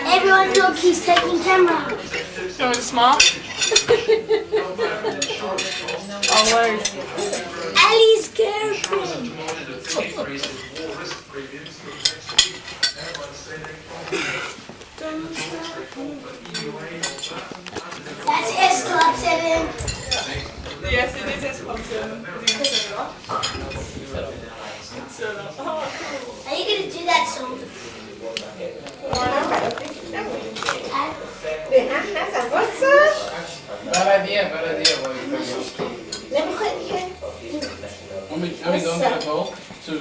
Everyone look, he's taking camera. You want it small? Oh, word. Ellie's girlfriend. That's S Club 7. Yes, it is S Club 7. Are you going to do that song? Bad idea, boy. Let me quit here. Let me go and get a bowl. Two.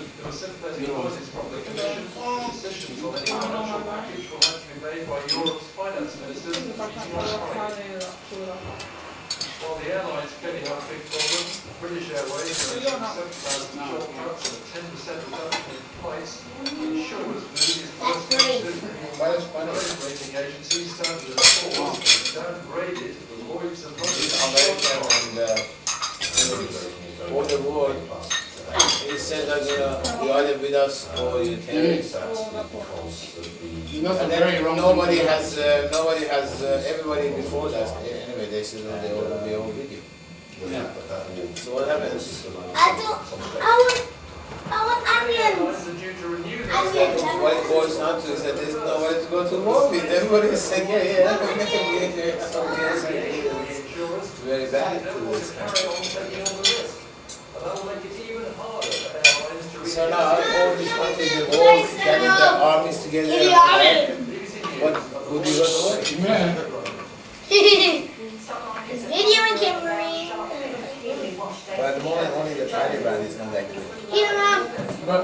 While the airlines clearly have a big problem, British Airways has 7,000 job cuts and a 10% reduction in flights. Insurers believe it's worse than rating agencies Standard & Poor's downgraded the Lloyd's and American and all the world. He said that you either with us or you terrorists. Nothing And very then wrong. nobody has, everybody before that. Anyway, they said that they all with you. Yeah. So what happens? I want onions. What it boils down to is that there's nobody to go to war with. Everybody is saying, yeah. It's very bad to this country. So now all these countries have all gathered their armies together. What would you go to war? Yeah. It's video and camera. But at the moment, only the Taliban is not that good. Here, Mom.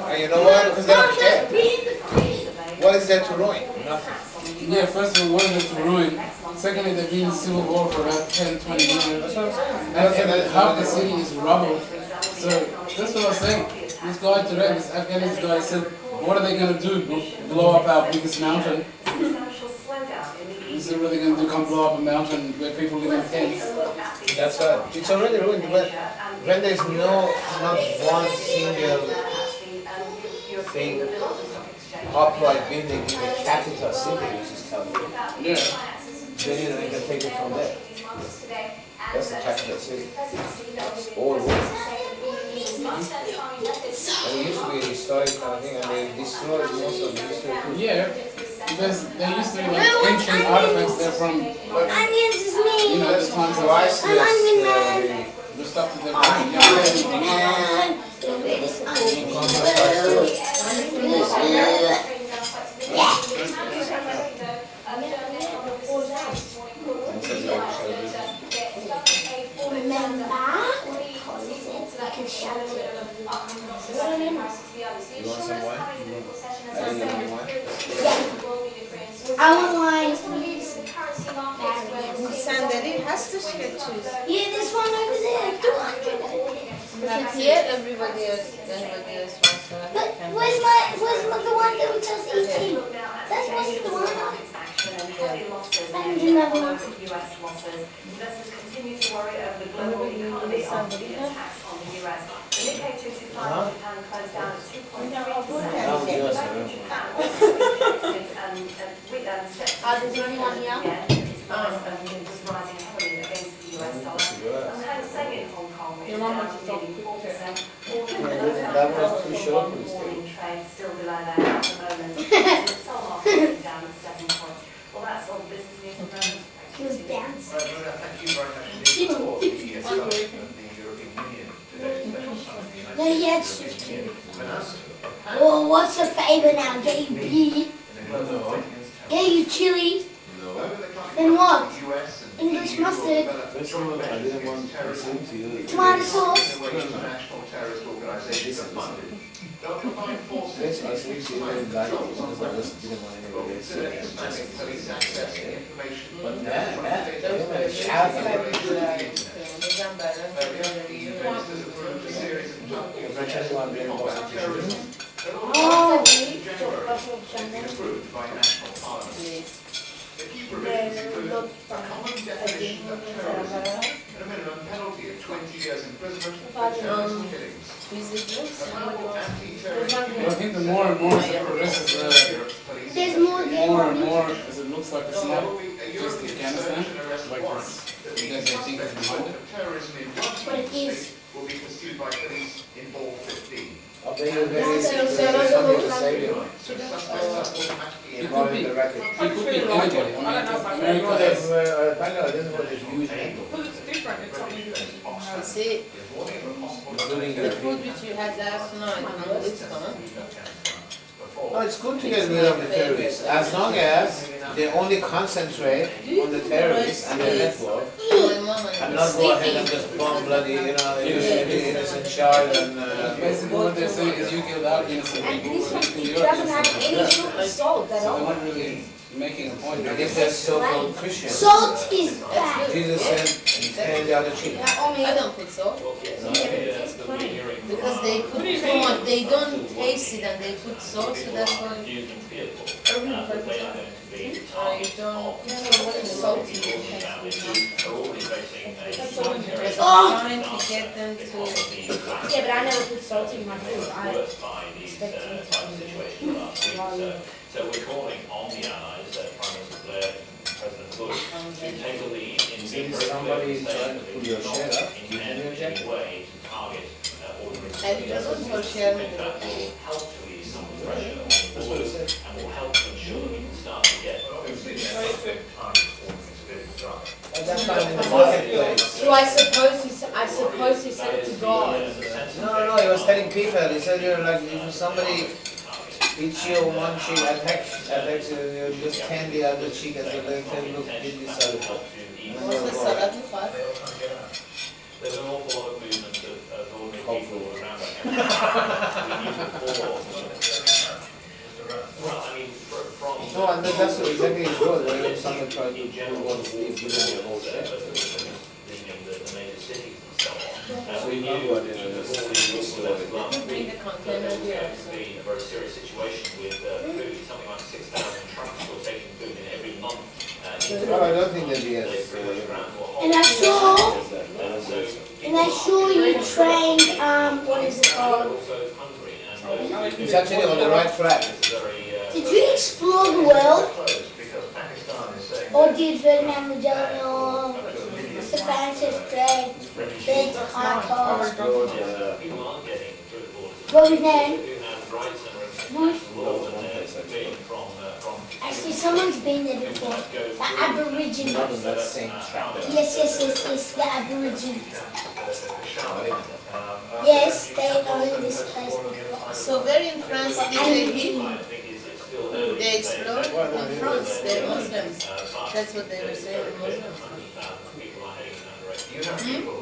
And you know why? Because they don't care. What is there to ruin? Nothing. Yeah, first of all, what is it to ruin? Secondly, they've been in civil war for about 10, 20 years. That's what I'm saying. And half the city is rubble. So that's what I was saying. This guy today, this Afghanese guy said, what are they going to do? Blow up our biggest mountain? He said, what are they going to do? Come blow up a mountain where people live in tents? That's right. It's already ruined. When there's not one single thing, upright building in the capital city, which is California, Yeah. then you can take it from there. That's the capital city. All wood. And it used to be a historic kind of thing, and they destroyed most of the history. Yeah. Because they used to be like ancient artifacts there from, Onions is me. you know, the times of Priceless, I'm onion man. the stuff that they brought. Man. The greatest onion in the Remember? I can shout it. You want some wine? I didn't get any wine. I want wine, please. Sandali has the sketches. Yeah, this one over there. 200. Not here, everybody else wants to. But where's the one that we just eating? That's what's the one. And another one. Investors continue to worry over the global economy after the attacks on the US. The Nikkei 225 Japan closed down at 2.3%. There's only one here. Was rising heavily against the US dollar. And Hang Seng in Hong Kong is down nearly 4%. That was too short. Trade still below that at the moment. The stock market is down at 7 points. Well, that's all the business news at the moment. He was dancing. Thank you very much indeed for the establishment of the European Union today, special summit of the United No, he had States. Oh, what's the favor now? Get you beef? Get you chili? Then what? English mustard? First of all, I didn't want to listen to you. Tomato sauce? International terrorist organizations are funded. They'll combine forces. Yes, I think she even liked it because I just didn't want anybody else to say it. But shout eventually one being prosecution. Oh. Approved by national parliament. The key provisions include a common definition of terrorism, a and a minimum penalty of 20 years imprisonment for terrorist killings. But I think the more and more it progresses, There's more there. more and more as it looks like it's not just Afghanistan, like that they think is behind it. Terrorism in one But it is. will be pursued by police in all 15. I'll bet you there's something to say here. So suspects are automatically It could Involved be, in the record. it could be anybody. I mean, America has, Bangladesh isn't what is huge name, It's different, it's something different. You see, including the food which you had last night, it's gone. No, it's good to get rid of the terrorists, as long as they only concentrate on the terrorists and their network, and not go ahead and just bomb bloody, innocent child and. basically what they're saying is you killed our innocent And people. this one you killed your doesn't have innocent any people. salt at So they're all. not really making a point. And if they're so-called Christians, Salt is bad. Jesus said, turn the other cheek. I don't think so. Because they put too much, they don't taste it and they put salt, so that's why. I don't put salt in it. I'm trying to get them to. Yeah, but I never put salt in my food. I expect it to be. So we're calling on the Allies, Prime Minister Blair, President Bush, to take a lead in being very Somebody clear trying to pull your not share up, intend in any way to target ordinary And it doesn't for sharing In fact, it will help to ease some of the pressure on the borders and will help to ensure that we can start to get At that time in the marketplace. So I suppose he said it to God. No, he was telling people, he said, if somebody hits you on one cheek, attacks you, you just turn the other cheek as a little thing, look, give this other one. What's the salad with that? There's an awful lot of movement of ordinary people around that area. Well, I mean, from... No, and that's exactly his role, when someone tries to do what Steve did in the whole set. The major cities and so on. So you know what it is. Bring the container here. Be a very serious situation with food. Something like 6,000 trucks were taking food in every month. Well, I don't think there'll be as... And I saw you trained, what is it called? It's actually on the right track. Did you explore the world? Or did Vietnam, Magellan, or the Francis Drake, Big Carter? What was his name? Actually, someone's been there before. The Aborigines. Not on that same track. Yes, the Aborigines. Yes, they own this place before. So where in France did they hit? They explored in France, they're Muslims. That's what they were saying, Muslims.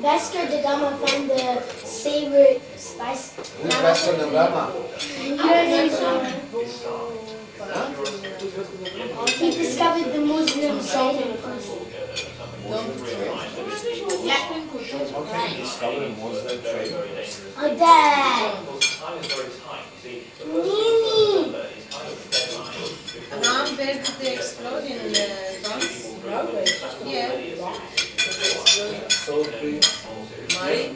Vasco da Gama found the savory spice. Who's Vasco da Gama? You don't know. He discovered the Muslim trading post. How can you discover a Muslim trade? Oh, Dad. Nini. And now where did they explode in France? Yeah. So big. Marie? In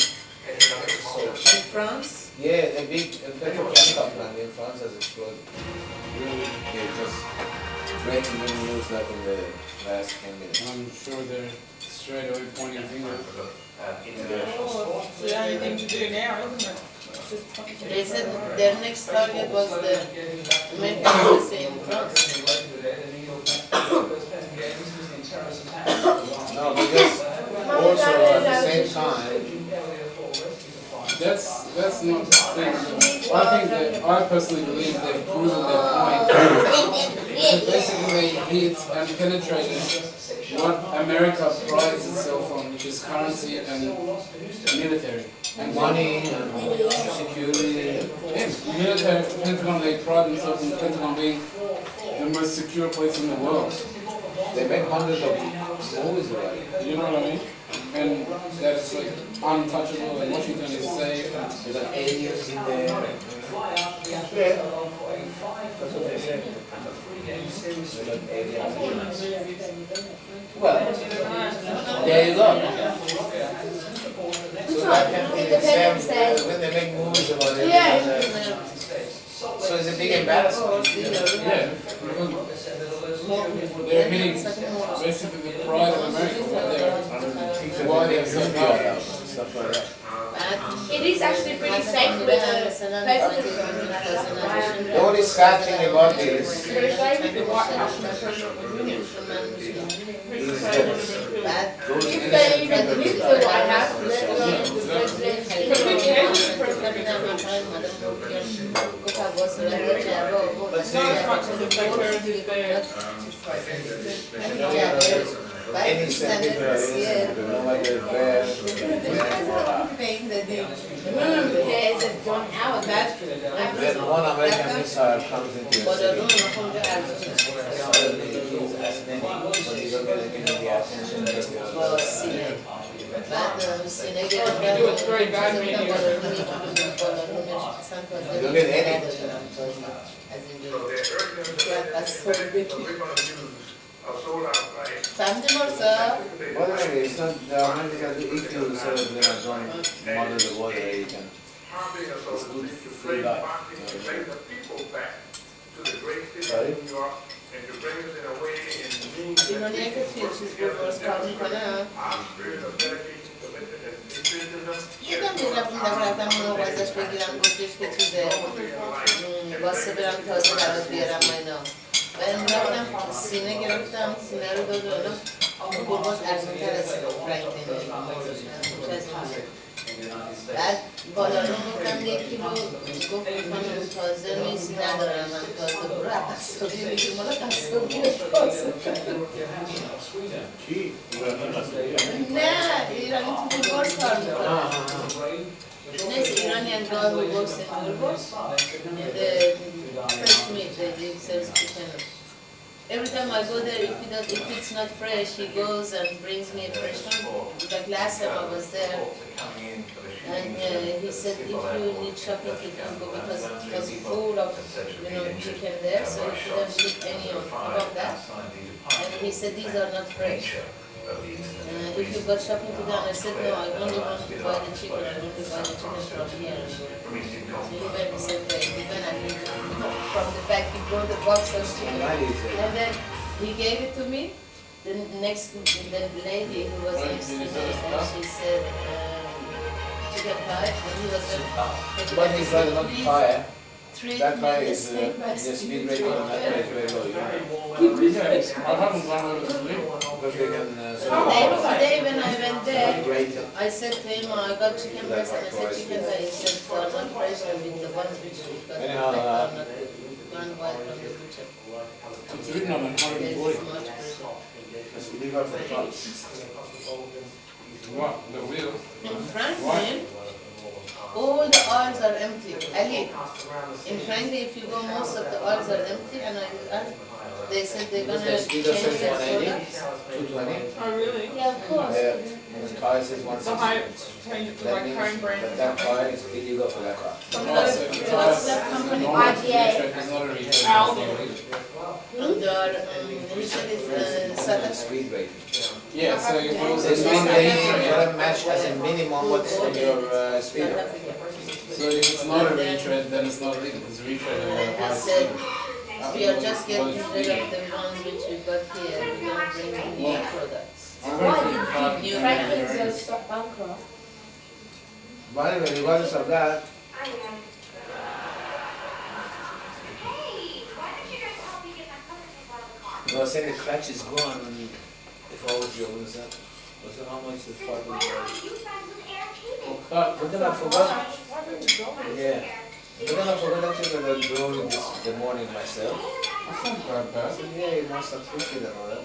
France? Yeah, a big petrochemical plant in France has exploded. Really, they're just breaking the news like in the last 10 minutes. I'm sure they're straight away pointing fingers. It's the only thing to do now, isn't it? They said their next target was the American embassy in France. No, because also at the same time, That's not the thing. I think that I personally believe they've proven their point. Basically they hit and penetrated what America prides itself on, which is currency and military. and money and security. Yeah, military, Pentagon, they pride themselves in the Pentagon being the most secure place in the world. They make hundreds of movies about it. You know what I mean? And that it's like untouchable and Washington is safe. There's like aliens in there. Yeah. That's what they say. They're not aliens. Well, there you go. So that can be the same when they make movies about it. So it's a big embarrassment. Yeah, they're hitting basically the pride of America right there. Why they're so powerful. Stuff like that. It is actually pretty safe with the president. The only sad thing about this is Very safe with the White House and the president. that those If innocent they even people leave the White House, then the president. But see, innocent people are innocent, no matter where, when one American missile comes into your city, suddenly it kills as many, but you don't get any of the attention that you don't get any. Something or sir. By the way, it's not the American, if you sort of don't model the water, you can, it's good free life. Sorry? Ironia که چیز درست کار میکنم یکم رفتم مواظش بگیرم گفتش که چیزه واسه برم تازه برات بیارم و اینا و رفتم سینه گرفتم سینه رو دادم گرباز ارزونتر از فرنگتین بعد بالا رو گفتم 1 کیلو گفت من تازه نیست ندارم من تازه برو قصابی میگیم مالا قصابی تازه نه ایرانی تو بورس کار میکنه This Iranian girl who works in Urgos, the fresh meat, they sells chicken. Every time I go there, if it's not fresh, he goes and brings me a fresh one. Like last time I was there, and he said if you need shopping, you can go because it was full of chicken there, so you couldn't pick any of that. And he said these are not fresh. If you got shopping to do, and I said no, I only want to buy the chicken. I want to buy the chicken from here. So he went and said even from the back he brought the box of chicken, and then he gave it to me. The lady who was next to me, and she said chicken pie, and he was But he's not fire. treat That guy me the is same the as speed rating on that guy is very low, you know. I haven't gone over to sleep. Because they can Today when I went there, rate it. I said to him, I got chicken breast and I said chicken that he said are not fresh and with the ones which we got Anyhow, are not good. You can't buy from the butcher. It's written on There 140. is much fresh. Let's leave out for the top. What? The wheel? In Franklin, all the aisles are empty. Ali, in Franklin, if you go, most of the aisles are empty, and they said they're gonna The change speeder says their 180, products. 220. Oh, really? Yeah, of course. The car says So 160. I change it to That like means home brand. that that car is illegal for that car. From what's that company? Normal IGA. recheck is not a recheck, it's not illegal. He said it's certain. Speed rating. Yeah, so if it was a The speed rating, you non-recheck, gotta match as a minimum what's on your speeder. so if it's not a retread, then it's not legal. It's a retread at a He high said, speed. we are just getting rid of the ones which we got here, we're gonna bring in new products. I'm Why going did to try you Franklin's go stop bankrupt? But anyway, regardless of that, I was saying the clutch is gone. If I was you, what is that? Was it how much the fuck was that? But then I forgot. Yeah. But then I forgot actually that I drove the morning myself. That's not bad, bad. I said, yeah, you must have fixed it and all that.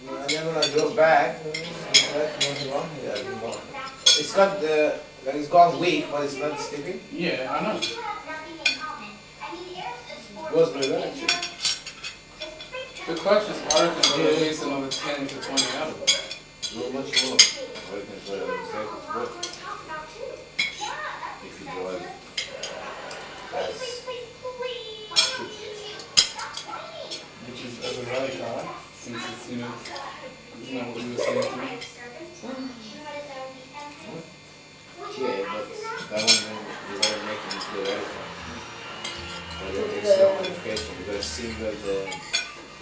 And then when I drove back, nothing wrong here anymore. It's got the, like it's gone weak, but it's not slipping. Yeah, I know. It goes very well actually. The clutch is article at least another 10 to 20 hours. Not much more. I can try to say it's good. If you drive as see where the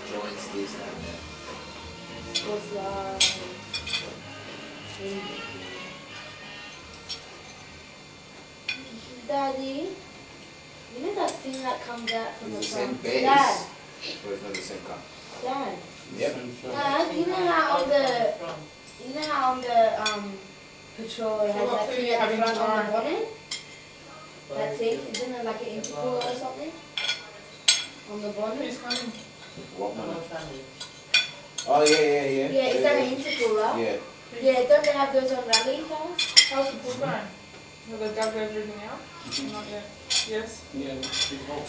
joints this and that. Was Daddy, you know that thing that comes out from It's the the same front? base. Dad, But it's not the same car. Dad, Yep. Dad, you know how on the patrol it has that thing at the front on the bonnet? That thing, isn't it like an intercooler or something? On the bonnet? What one? Oh yeah. Yeah, is that an intercooler? Yeah. Yeah, don't they have those on rally cars? How's the pool going? Have they dug everything out? Not yet. Yes. Yeah, big hole.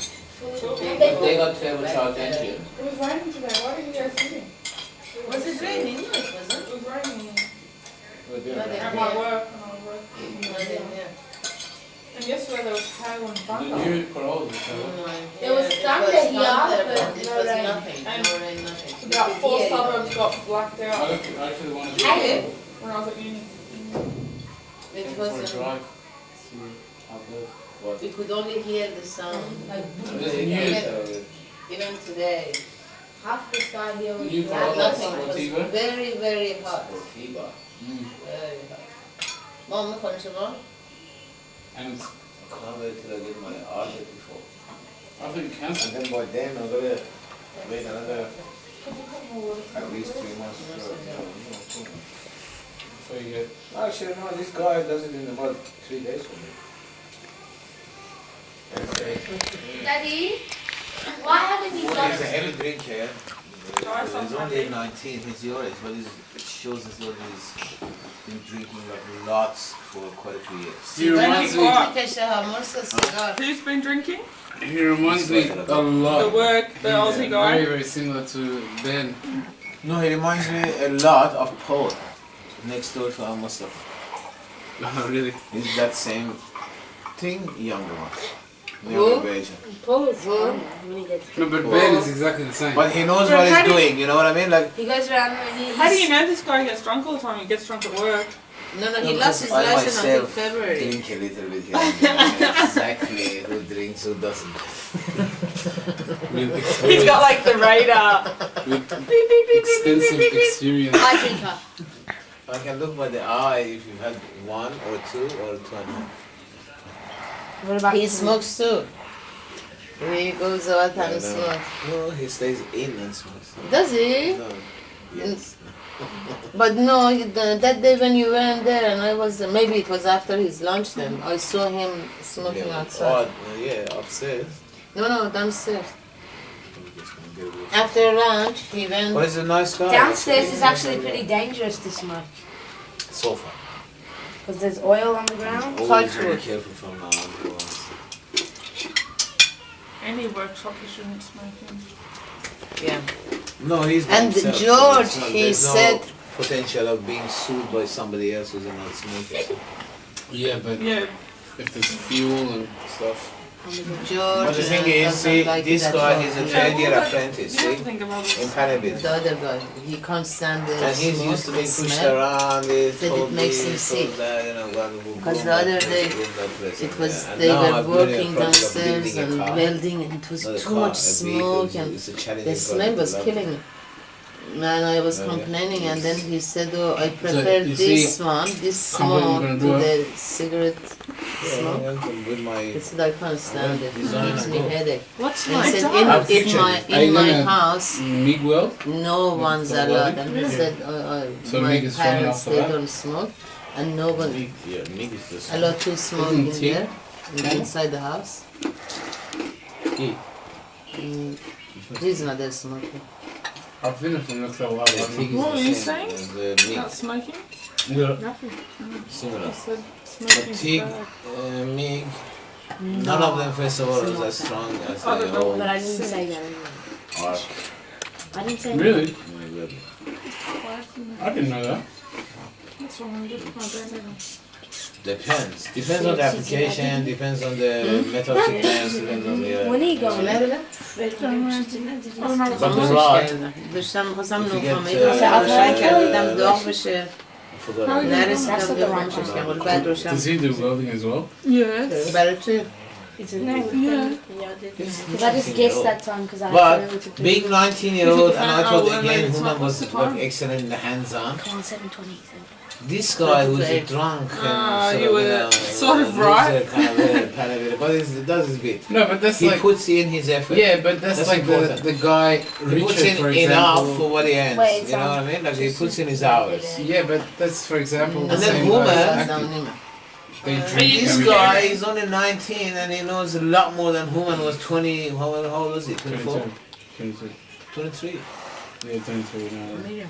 They got turbocharged engine. It was raining today. Why didn't you guys see me? Was it raining? No, it wasn't. It was raining We're doing No, that. they- at my work. And I was No, working. they didn't, yeah. And yesterday there was hail and The thunder. new Corolla. No, There was it thunder was here, thunder, but it no was rain. nothing. No rain, nothing. About You could 4 hear it. suburbs got blacked I out actually wanted to Hey. when I was at uni. It go for a wasn't. drive. See how good. We could only hear the sound. Like There's a new even today. Half the sky here was New black. Corolla Nothing. It was Sportiva. very, very hot. Sportiva. Very hot. Mom, میخوانی شما؟ And it's, I can't wait till I get my RJ before. I think cancelled. And then by then I'm gonna wait another at least 3 months. Before you get. Actually, no, this guy does it in about 3 days for me. Daddy, why haven't you He's done a heavy drinker. Guys, He's only 19, he's your age, but it shows as though he's been drinking like lots for quite a few years. He reminds me. میکشه همورس سیگار. Who's been drinking? He reminds me a The lot. work, the Yeah, Aussie very, guy. very similar to Ben. No, he reminds me a lot of Paul, next door to our Mustafa. Oh, really? He's that same thing, younger one. Who? Younger version. Paul is fun when he gets No, but Ben is exactly the same. But he knows what he's doing, you know what I mean? Like, He goes around when How do you know this guy gets drunk all the time? He gets drunk at work. No, he lost his I license until myself February. drink a little bit here and there. Exactly who drinks, who doesn't. With He's experience. got like the radar. With extensive experience. I drink her. I can look by the eye if you had 1 or 2 or 2.5. What about He smokes too. He goes out and No, smokes. no, he stays in and smokes. Does he? No. Yes. But no, that day when you weren't there and I was there, maybe it was after his lunch then, I saw him smoking outside. Yeah, upstairs. No, downstairs. After lunch, he went. But he's a nice guy. Downstairs is actually pretty dangerous to smoke So far. because there's oil on the ground. Always very careful from now on. Any workshop you shouldn't smoke in. Yeah. No, he's by And himself, so George, it's not- he there's no said. potential of being sued by somebody else who's not smoking. Yeah, but Yeah. if there's fuel and stuff. George But the thing is, doesn't see, like this it at guy, all. he's a third year apprentice, You have to see, think about in this. Panabit. The other guy, he can't stand the And he's smoke used to being and pushed smell. around, he's Said it told makes this, him told sick. that, you know, God, we'll Because go the back other place, day, go that place, It and was yeah. And they now were I'm doing a working project of downstairs building a and car. welding, and it was Not a too car, much a vehicle, smoke, and it's a challenging the smell project, was love killing it. me. And I was Oh, yeah. complaining, and then he said, "Oh, I prefer you this see, one, this how what smoke you're to gonna do, the cigarette smoke." Yeah, with my He said, "I can't stand it. It Design gives and me go. headache." What's And he my said, job? I've pictured it. Are in you my gonna- house, MIG weld? no one's for allowed." welding? And he Yeah. said, So "My MIG is strong parents, enough for they that? don't smoke, and no one yeah, MIG is just allowed to smoke Isn't in tea? there, inside the house." Yeah. He's not a smoker. I'll finish the next level up. What were you saying? The MIG, Not smoking? Yeah. Nothing. similar. I said But smoking. TIG, MIG, none of them first of all is as strong as Oh, the the old But I didn't say that anyway. arc. I didn't say Really? Why? I didn't know that. What's wrong with it? My brain. Depends. Depends on the application, depends on the metal thickness, depends on the... When are you going? But the rod, داشتم میخواستم If you نوفامه get, روشن کردم داغ بشه I forgot. نرسیدم به همشش که ولی بعد روشن Does he do welding as well? Yes. برای چی؟ It's a No. Yeah. Yeah, they Because I just guessed that time because I But remember to do being 19-year-old, and I thought Oh, again, it's not- Human what's was the time? like excellent in the hands-on. Come on, 7:20. This guy who's a drunk and Ah, sort you of, were sort of loser right. kind of a but he does his bit. No, but that's He like puts in his effort. yeah, but that's That's like important. the guy He puts Richard, in for enough example. for what he earns. Wait, You know what I mean? Like he puts in his hours. Yeah, but that's for example the And then same Homer- guy as acting. They drink This every guy day. is only 19 and he knows a lot more than Human was 20. How old was he? 24? 22. 23. Yeah, 23 now.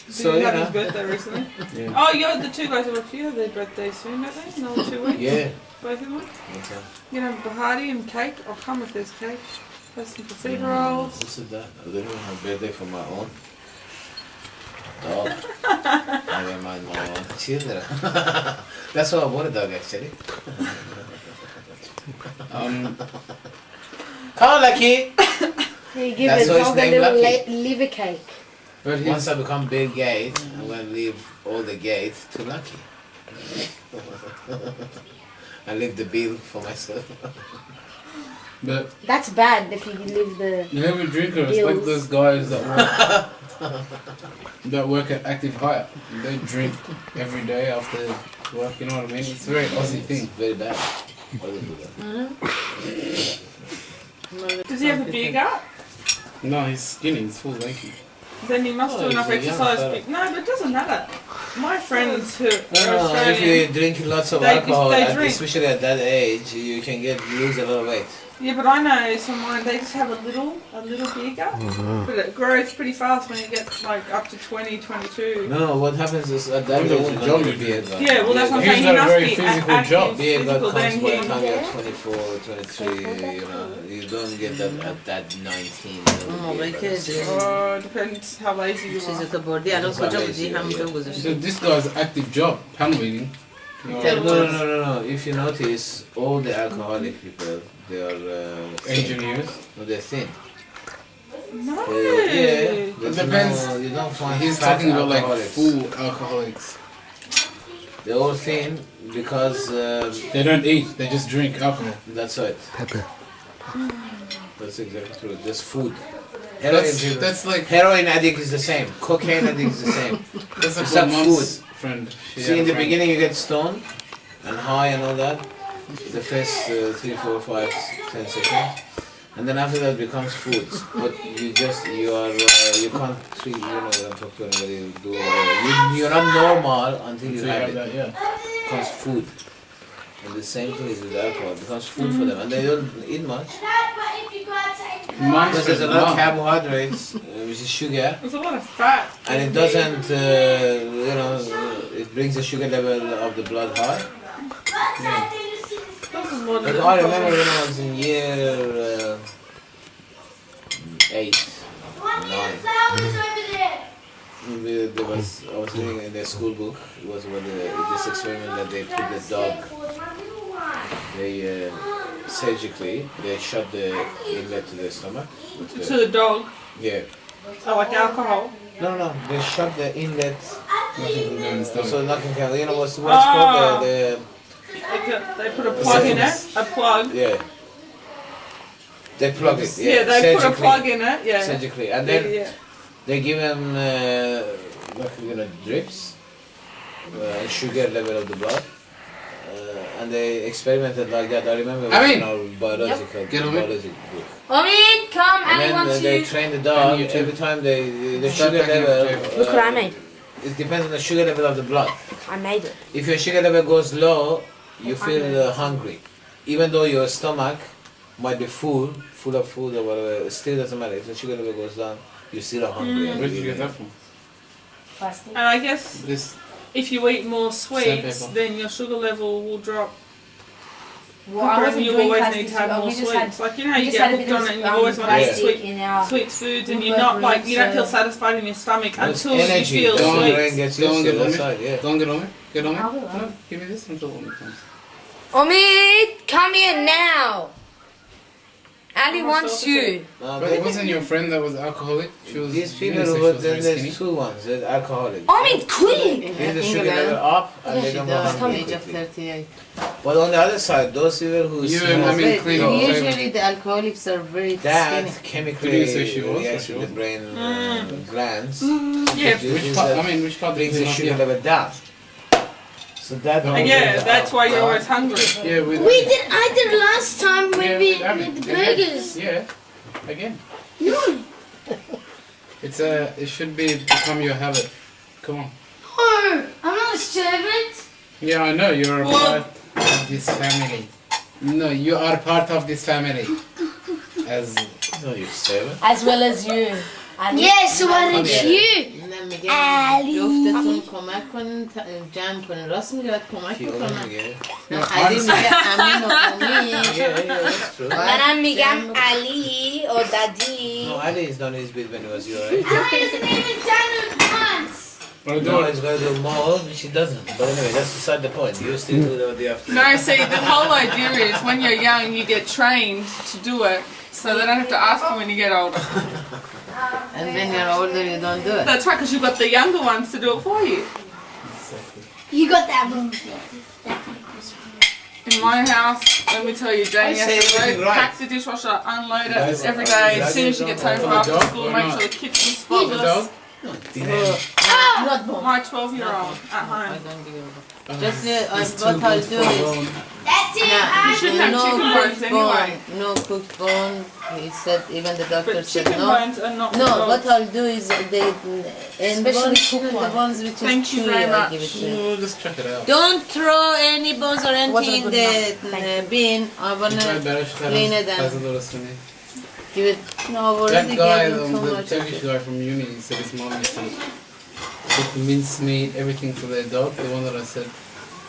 So, Did you you have know. his birthday recently? Yeah. Oh, yeah, the two guys have a few of their birthdays soon, don't they? Another 2 weeks? Yeah. Both of them? Okay. You know, party and cake. I'll come if there's cake. Have some potato rolls. This is that. I don't even have a birthday for my own dog. I don't mind my own children. That's why I bought a dog actually. Come on, Lucky! You give That's a why it's dog a named little Lucky. liver cake. But Once he's, I become Bill Gates, I'm going to leave all the gates to Lucky. I leave the bill for myself. but That's bad if you leave the. heavy drinkers like Bills. those guys that work at Active Hire. They drink every day after work. You know what I mean? It's a very Aussie It's thing. very bad. I don't do that. Does he have a big gut? No, he's skinny. He's full lanky. Then you must Oh, do enough he's a young exercise. fella. No, but it doesn't matter. My friends who are No, if Australian, you drink lots of They- alcohol, they drink. especially at that age, you can lose a lot of weight. yeah, but I know someone they just have a little beer gut, but it grows pretty fast when you get like up to 20, 22. No, what happens is at that When age the you job don't you need beer gut. Yeah, well that's what I'm He's saying. got He a must very be physical active, job. Beer gut physical. comes Then by the he. time you're 24, 23, you know. You don't get that at that 19. Oh, depends how lazy you are. So this guy's active job, panel meeting. You know, No. If you notice, all the alcoholic people, they are thin. engineers. No, they're thin. No. Yeah. It depends. No, you don't find He's fat talking about like alcoholics. full alcoholics. They're all thin because They don't eat. They just drink alcohol. that's it. That's exactly true. Just food. Heroin, That's like heroin addict is the same. Cocaine addict is the same. that's like It's my like mom's friend. She See, had in a the friend. beginning you get stoned and high and all that. The first 3, 4, 5, 10 seconds. And then after that becomes food. But you can't treat, you know, talk to anybody, do whatever. You're not normal until you So you have have it. that, yeah. It becomes food. And the same thing is with alcohol. It becomes food for them. And they don't eat much. Mom's Because there's a friend, lot of mom. carbohydrates, which is sugar. There's a lot of fat. And it doesn't, it brings the sugar level of the blood high. There's a lot of But little I remember problems. when I was in year 8, 9. I was reading in the school book. It was about this experiment that they put the dog. They surgically they shut the inlet to the stomach. with To the dog. yeah. I like alcohol. No. They shut the inlet Nothing can go in the stomach. so nothing can. You know what's called They put a plug in it. A plug. yeah. They plug it. Yeah, they put a surgically. plug in it. Yeah. Surgically, and then Yeah. they give him drips, sugar level of the blood, and they experimented like that. I remember I mean- in our biological Get on it. biology book. Mommy, come, And Annie then wants they you. train the dog And you too. every time the Start sugar packing level. your table. Look what I made. It depends on the sugar level of the blood. I made it. If your sugar level goes low, you feel hungry, even though your stomach might be full of food or whatever. It still doesn't matter. If the sugar level goes down, you're still hungry. and Where did you you get that from? Plastic. And I guess This. if you eat more sweets, Sandpaper. then your sugar level will drop. Well, I wasn't you doing always plastic. need to have more we just had, sweets. Like you know how we you just get had a hooked bit on of it and you always want to eat plastic in our. sweet foods and Good you're not like foods, you don't feel so- satisfied in your stomach It's until you energy. feel Don't sweet. brain gets Go and used get to on that it. side, yeah. Go and get on me. Get on me. I will. No, give me this until when it comes. Omid, come here now. Ali wants you. No, But it wasn't your friend that was alcoholic? She was. these you people didn't say who she was then very there's skinny. two ones, there's alcoholics. Omid, quick. Bring the sugar level up and they don't go At the hungry age of quickly. 38. But on the other side, those people who You, smoke, I mean, Wait, clean up. usually the alcoholics are very that skinny. chemically Did you say she was, or reacts she with the was? brain glands. Yeah. Which part? I mean, which part brings is the not sugar here? level down. So that Yeah, that's why you're always hungry. Yeah, with I did last time when yeah, we with Abby. did the Again. burgers. Yeah, again. No. It's it should become your habit. Come on. No, I'm not a servant. Yeah, I know you're a part of this family. No, you are part of this family. As No, you servant. As well as you. Yes, what did you? نه میگه علی. جفتتون کمک کنین جمع کنین راست میگه باید کمک He only بکنن gave. نه علی میگه امین و امین Yeah, that's true. منم میگم علی or daddy. No, Ali is done his bit when he was your age. Ali hasn't even done it once. well, No, he's gonna do more, she doesn't. But anyway, that's beside the point. You still do the day after. No, see, the whole idea is when you're young, you get trained to do it, so they don't have to ask you when you get older. and when you're older you don't do it That's right, because you've got the younger ones to do it for you. You got that wrong. In my house, let me tell you, Jane I say has to everything load, right. pack the dishwasher, unload it Guys, every day. As guys, soon as she gets home For from the after dog school, or make not? sure the kitchen's the spotless. dog. No, damn. not more My 12-year-old at I home. don't give a just It's what too I'll good do for is bone. That's it. You shouldn't have no chicken bones cooked anyway. bone no cooked bone he said even the doctor But said chicken no bones are not no for what dogs. I'll do is they and Especially bones, cooked the one. ones which Thank is you chewy very I much. give it to you We'll just check it out. don't throw any bones or anything in good the bin I It's wanna right better. clean it Has a and little skinny. give it no That already guy, gave him too the much Turkish guy from uni, he said his mom used to cook mincemeat, everything for their dog, the one that I said.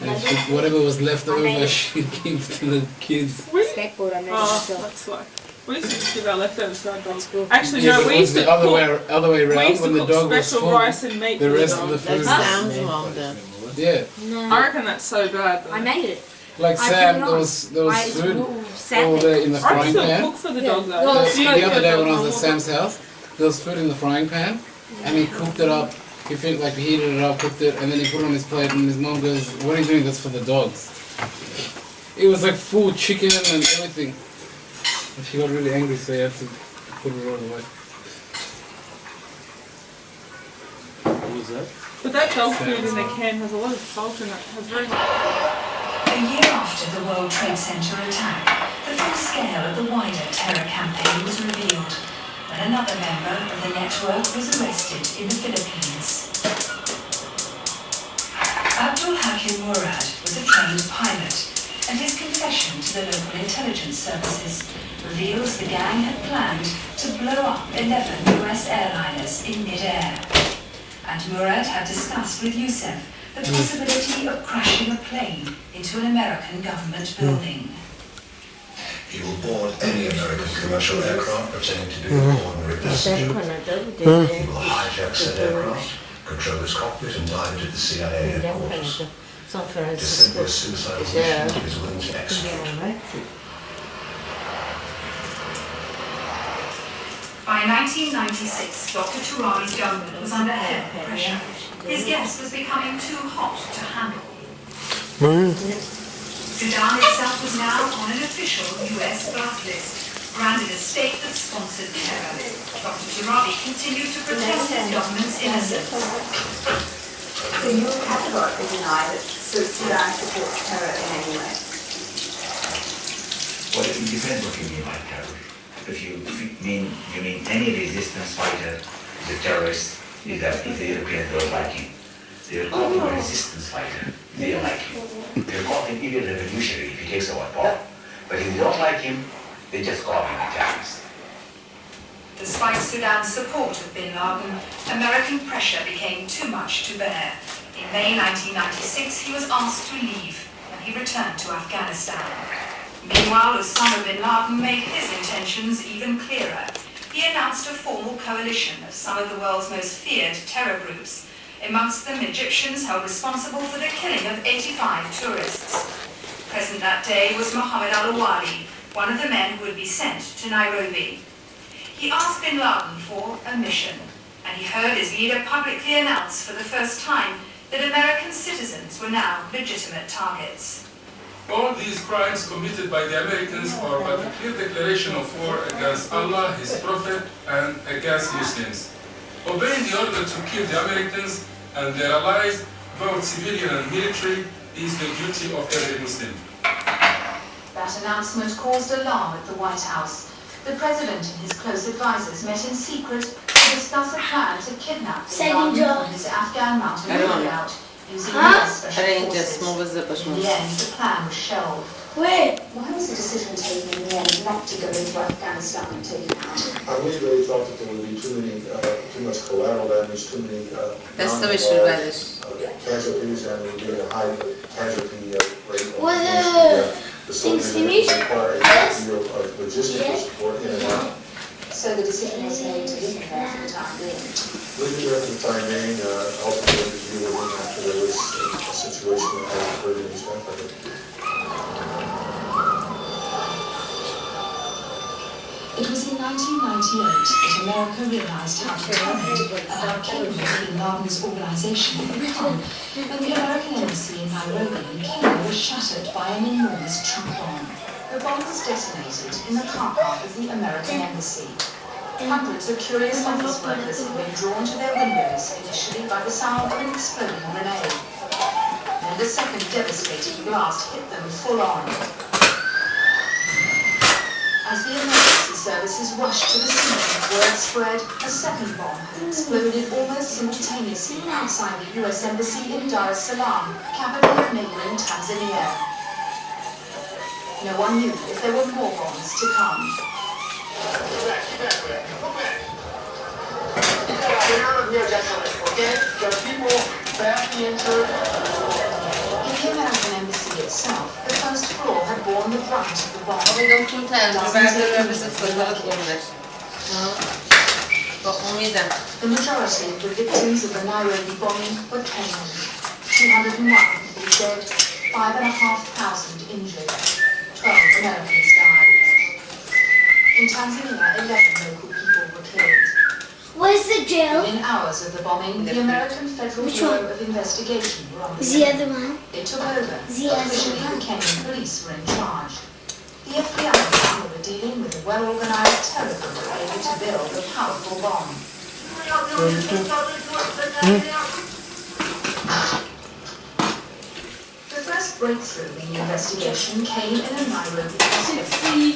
And whatever was left over, she'd give to the kids. Oh, that's why. We used to just give our leftovers to our dogs. Actually, Yeah, no, but we it was used to the other way cook, we around. used When to the cook dog was special full, rice and meat the for rest the of the dogs. food. that's Sam's mom then Yeah, I reckon that's so bad. I made it. like Sam, there was food over there in the I frying still pan. cook for the dog though. The other day when I was at Sam's house, there was food in the frying pan, and he cooked it up. He heated it up, cooked it, and then he put it on his plate. And his mom goes, "What are you doing? That's for the dogs." It was like full chicken and everything. And she got really angry, so he had to put it all away. What was that? But that dog food in the can has a lot of salt in it. Has very A year after the World Trade Center attack, the full scale of the wider terror campaign was revealed when another member of the network was arrested in the Philippines. Abdul Hakim Murad was a trained pilot, and his confession to the local intelligence services reveals the gang had planned to blow up 11 US airliners in mid-air. And Murad had discussed with Youssef the possibility of crashing a plane into an American government building. He will board any American commercial aircraft pretending to be an ordinary passenger. He will hijack said aircraft, control its cockpit and dive into the CIA headquarters. It is simply a suicidal mission he is willing to execute. By 1996, Dr. Turabi's government was under heavy pressure. His guest was becoming too hot to handle. Sudan itself was now on an official US blacklist, branded a state that sponsored terror. Dr. Turabi continued to protest his government's innocence. So you will categorically deny that Sudan supports terror in any way? Well, it depends what you mean by terror. If you mean any resistance fighter, the terrorist, if the Europeans don't like him, they'll call him a resistance fighter. They don't like him. They'll call him even revolutionary if he takes over power. But if they don't like him, they just call him a terrorist. Despite Sudan's support of bin Laden, American pressure became too much to bear. In May 1996, he was asked to leave, and he returned to Afghanistan. Meanwhile, Osama bin Laden made his intentions even clearer. He announced a formal coalition of some of the world's most feared terror groups. Amongst them, Egyptians held responsible for the killing of 85 tourists. Present that day was Mohammed al-Awali, one of the men who would be sent to Nairobi. He asked bin Laden for a mission, and he heard his leader publicly announce for the first time that American citizens were now legitimate targets. All these crimes committed by the Americans are but a clear declaration of war against Allah, His Prophet, and against Muslims. Obeying the order to kill the Americans and their allies, both civilian and military, is the duty of every Muslim. That announcement caused alarm at the White House. The president and his close advisors met in secret to discuss a plan to kidnap bin Laden from his Afghan mountain hideout using US special forces. In the end, the plan was shelved. Wait. Why was the decision taken in the end not to go into Afghanistan and take it out? We really thought that there would be too much collateral damage, too many casualties, and there would be a high casualty rate. Was the soldiers finished? require a deal of logistical support in and out. So the decision was made to leave it there for the time being. Leaving there for the time being, ultimately to deal with it after there was a situation that had occurred in East Africa. It was in 1998 that America realized how determined and how capable bin Laden's organization had become when the American embassy in Nairobi in Kenya was shattered by an enormous truck bomb. The bomb was detonated in the car park of the American embassy. Hundreds of curious office workers had been drawn to their windows initially by the sound of an exploding grenade. Then the second devastating blast hit them full on. As the emergency services rushed to the scene, word spread a second bomb had exploded almost simultaneously outside the US Embassy in Dar es Salaam, capital of neighboring Tanzania. No one knew if there were more bombs to come. In the American Embassy itself, the first floor had borne the brunt of the bomb. The majority of the victims of the Nairobi bombing were Kenyan. 201 people dead, 5,500 injured. 12 Americans died. In Tanzania, 11 local people were killed. Where's the jail? Within hours of the bombing, the American Federal Bureau of Investigation were on the The other one. They took over. The other Officially, one. the Kenyan police were in charge. The FBI found they were dealing with a well-organized terror group able to build a powerful bomb. The first breakthrough in the investigation came in a Nairobi hospital.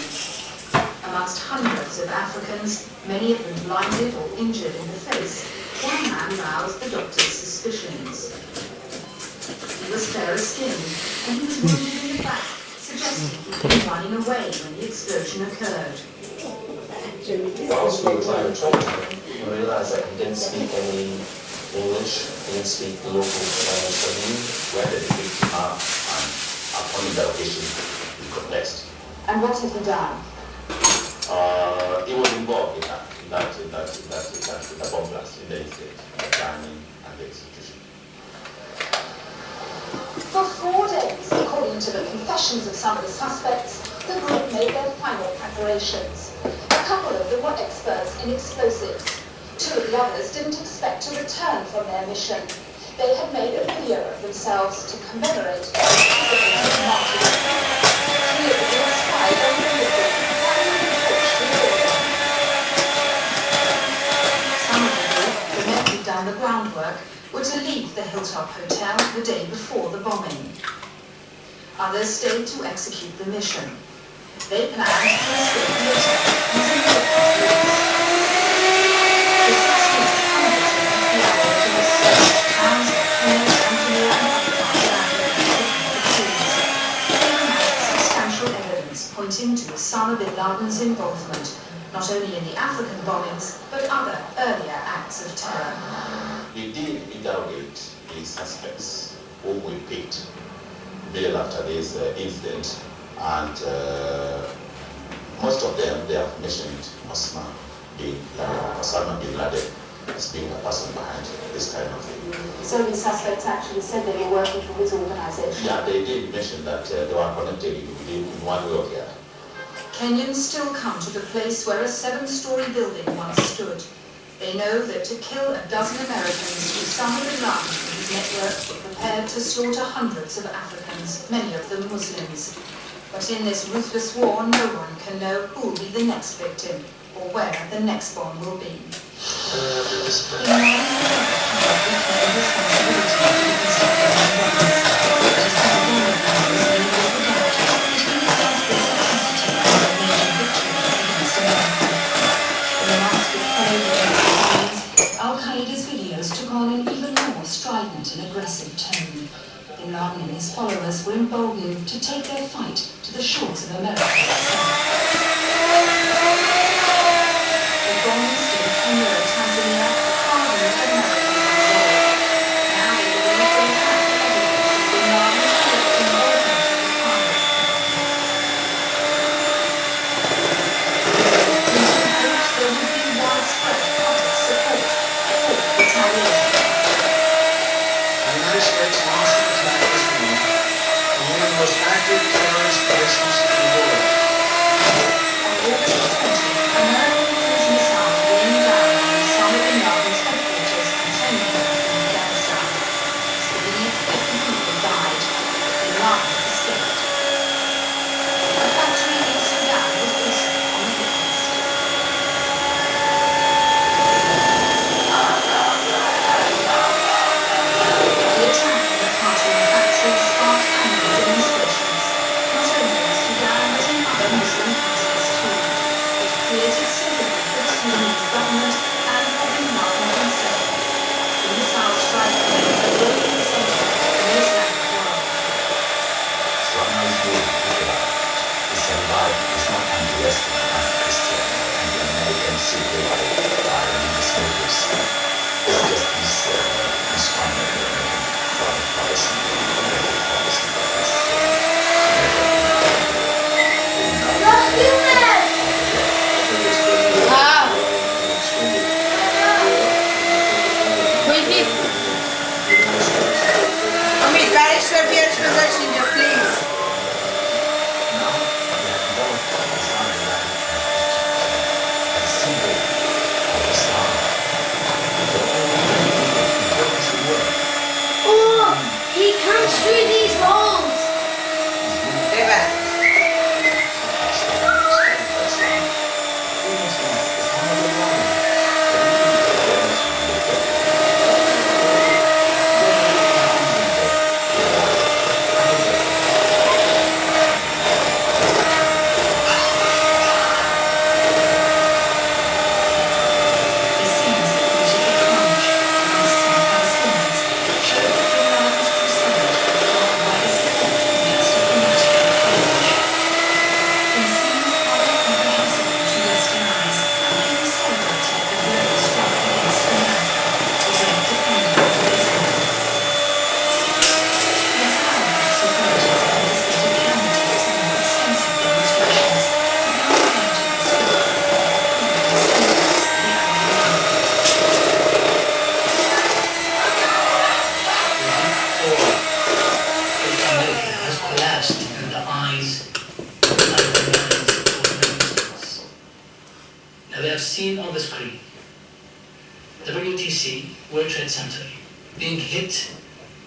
Amongst hundreds of Africans, many of them blinded or injured in the face, one man roused the doctor's suspicions. He was fairer-skinned, and he was wounded in the back, suggesting he'd been running away when the explosion occurred. Whilst we were trying to talk to him, we realized that he didn't speak any English, he didn't speak the local language, so he went and picked him up, and upon the occasion, he confessed. And what had he done? He was involved in the bomb blast in the incident, the planning and the execution. For 4 days, according to the confessions of some of the suspects, the group made their final preparations. A couple of them were experts in explosives. 2 of the others didn't expect to return from their mission. They had made a video of themselves to commemorate their martyrdom. 3 of them were spied on the group. Some of the group, the men who'd done the groundwork, were to leave the Hilltop Hotel the day before the bombing. Others stayed to execute the mission. They planned to escape later using local routes. The suspects hundreds of FBI agents searched towns like Kenya, Tanzania, and other parts of Africa looking for clues. They amassed substantial evidence pointing to Osama bin Laden's involvement, not only in the African bombings, but other earlier acts of terror. We did interrogate the suspects whom we picked bail after this incident, and most of them, they have mentioned Osama bin Laden as being a person behind this kind of thing. So the suspects actually said they were working for his organization? Yeah, they did mention that they were connected in one way or the other. Kenyans still come to the place where a 7-story building once stood. They know that to kill a dozen Americans, Osama bin Laden and his networks were prepared to slaughter hundreds of Africans, many of them Muslims. But in this ruthless war, no one can know who will be the next victim or where the next bomb will be. Al-Qaeda's videos took on an even more strident and aggressive tone. Bin Laden and his followers were emboldened to take their fight to the shores of America itself. The bombs in Kenya and Tanzania hardened American resolve. Now they believe they have the evidence of Bin Laden's collecting origin to the fire. Clinton hoped there would be widespread public support for retaliation. The United States launched an attack this morning on one of the most active terrorist bases in the world. On August 20, American cruise missiles rained down on Osama bin Laden's headquarters and training camp in Afghanistan. It's believed 50 people died. Bin Laden escaped. A factory in Sudan was also on the hit list. The attack on the Khartoum factory sparked angry demonstrations, not only in Sudan but in other Muslim countries too. It created sympathy for the Sudanese government and for Bin Laden himself. The missile strike made a broken center in the Islamic world. So I'm not Islam is not anti-Western, anti-Christian, anti-American, secret, or religious motives. It's just this kind of foreign policy, American policy that is Oh, he comes through these holes. The scenes that political carnage amongst some Palestinians showed that Bin Laden's crusade brought widespread against a political coalition. In scenes probably incomprehensible to Western eyes, people celebrated the blow struck against America, the great defender of Islam. Yet Arabs who voted confiscated counter-attacks and more extensive demonstrations began to enter the scope of previous centuries the Arab world. America has collapsed in the eyes and the minds of Americans. Now we have seen on the screen the WTC, World Trade Center, being hit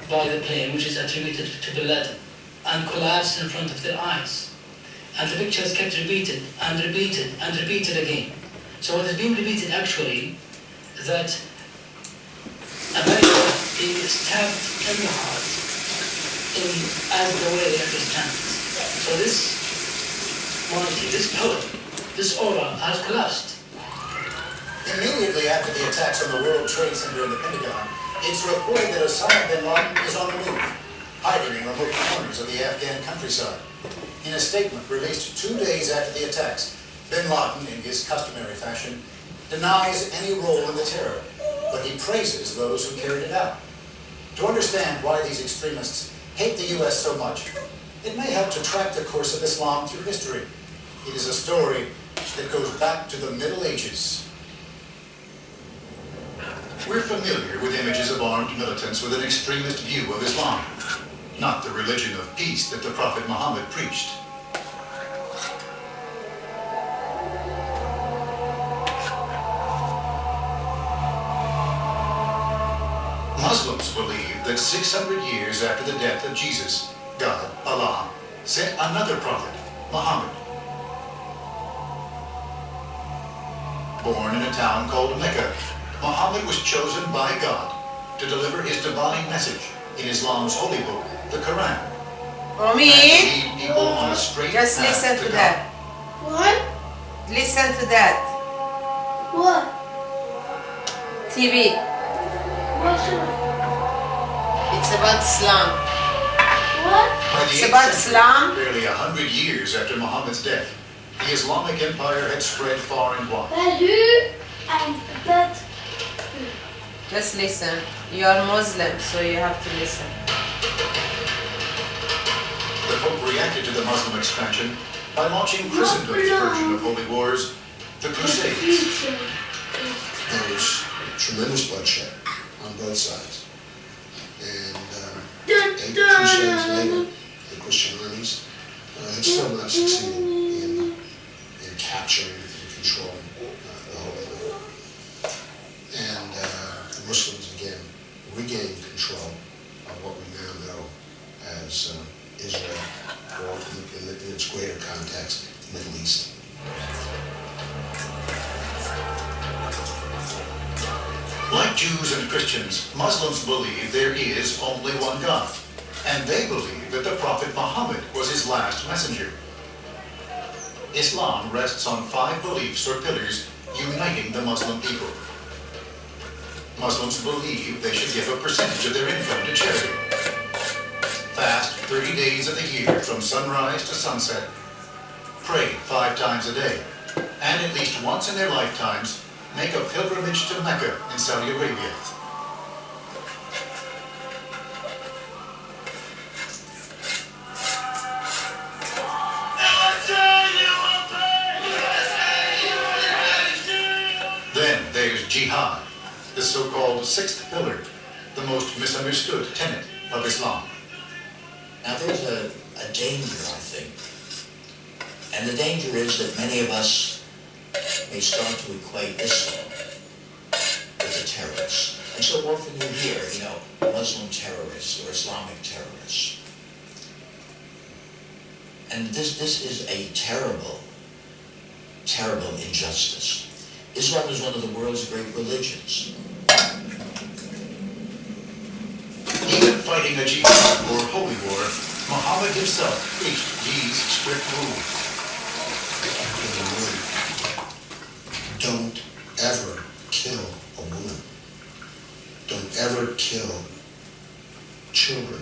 by the plane which is attributed to Bin Laden and collapsed in front of their eyes. And the pictures kept repeated and repeated and repeated again. So what is being repeated actually is that America being stabbed in the heart as the way they understand it. So this monarchy, this power, this aura has collapsed. Immediately after the attacks on the World Trade Center and the Pentagon, it's reported that Osama bin Laden is on the move, hiding in remote corners of the Afghan countryside. In a statement released 2 days after the attacks, bin Laden, in his customary fashion, denies any role in the terror, but he praises those who carried it out. To understand why these extremists hate the U.S. so much, it may help to track the course of Islam through history. It is a story that goes back to the Middle Ages. We're familiar with images of armed militants with an extremist view of Islam, not the religion of peace that the Prophet Muhammad preached. Muslims believe that 600 years after the death of Jesus, God, Allah, sent another prophet, Muhammad. Born in a town called Mecca, Muhammad was chosen by God to deliver his divine message in Islam's holy book, the Quran. And to lead people on a straight Just path listen to God. that. What? Listen to that. What? TV. What's it? It's about Islam. What? By the It's 8th about century, Islam. barely 100 years after Muhammad's death, the Islamic Empire had spread far and wide. But who? And but Just listen. You are Muslim, so you have to listen. The Pope reacted to the Muslim expansion by launching Christendom's version of holy wars, the Crusades. future. There was tremendous bloodshed on both sides. And 8 crusades later, the Christian armies had still not succeeded in capturing and controlling the Holy Land. And the Muslims again regained control of what we now know as Israel, or in its greater context, the Middle East. Like Jews and Christians, Muslims believe there is only one God, and they believe that the Prophet Muhammad was his last messenger. Islam rests on 5 beliefs or pillars uniting the Muslim people. Muslims believe they should give a percentage of their income to charity. Fast 30 days of the year from sunrise to sunset. Pray 5 times a day. And at least once in their lifetimes, make a pilgrimage to Mecca in Saudi Arabia. Then there's jihad, the so-called 6th pillar, the most misunderstood tenet of Islam. Now there's a danger, I think. And the danger is that many of us may start to equate Islam with the terrorists. And so often you hear, Muslim terrorists or Islamic terrorists. And this is a terrible, terrible injustice. Islam is one of the world's great religions. Even fighting a jihad or holy war, Muhammad himself preached these strict rules. Don't ever kill a woman. Don't ever kill children,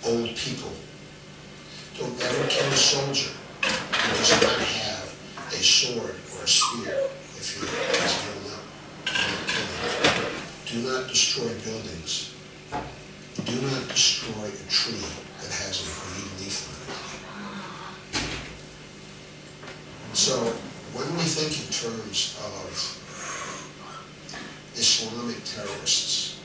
old people. Don't ever kill a soldier who does not have a sword or a spear if he has given up. Don't kill him. Do not destroy buildings. Do not destroy a tree that has a green leaf on it. So when we think in terms of Islamic terrorists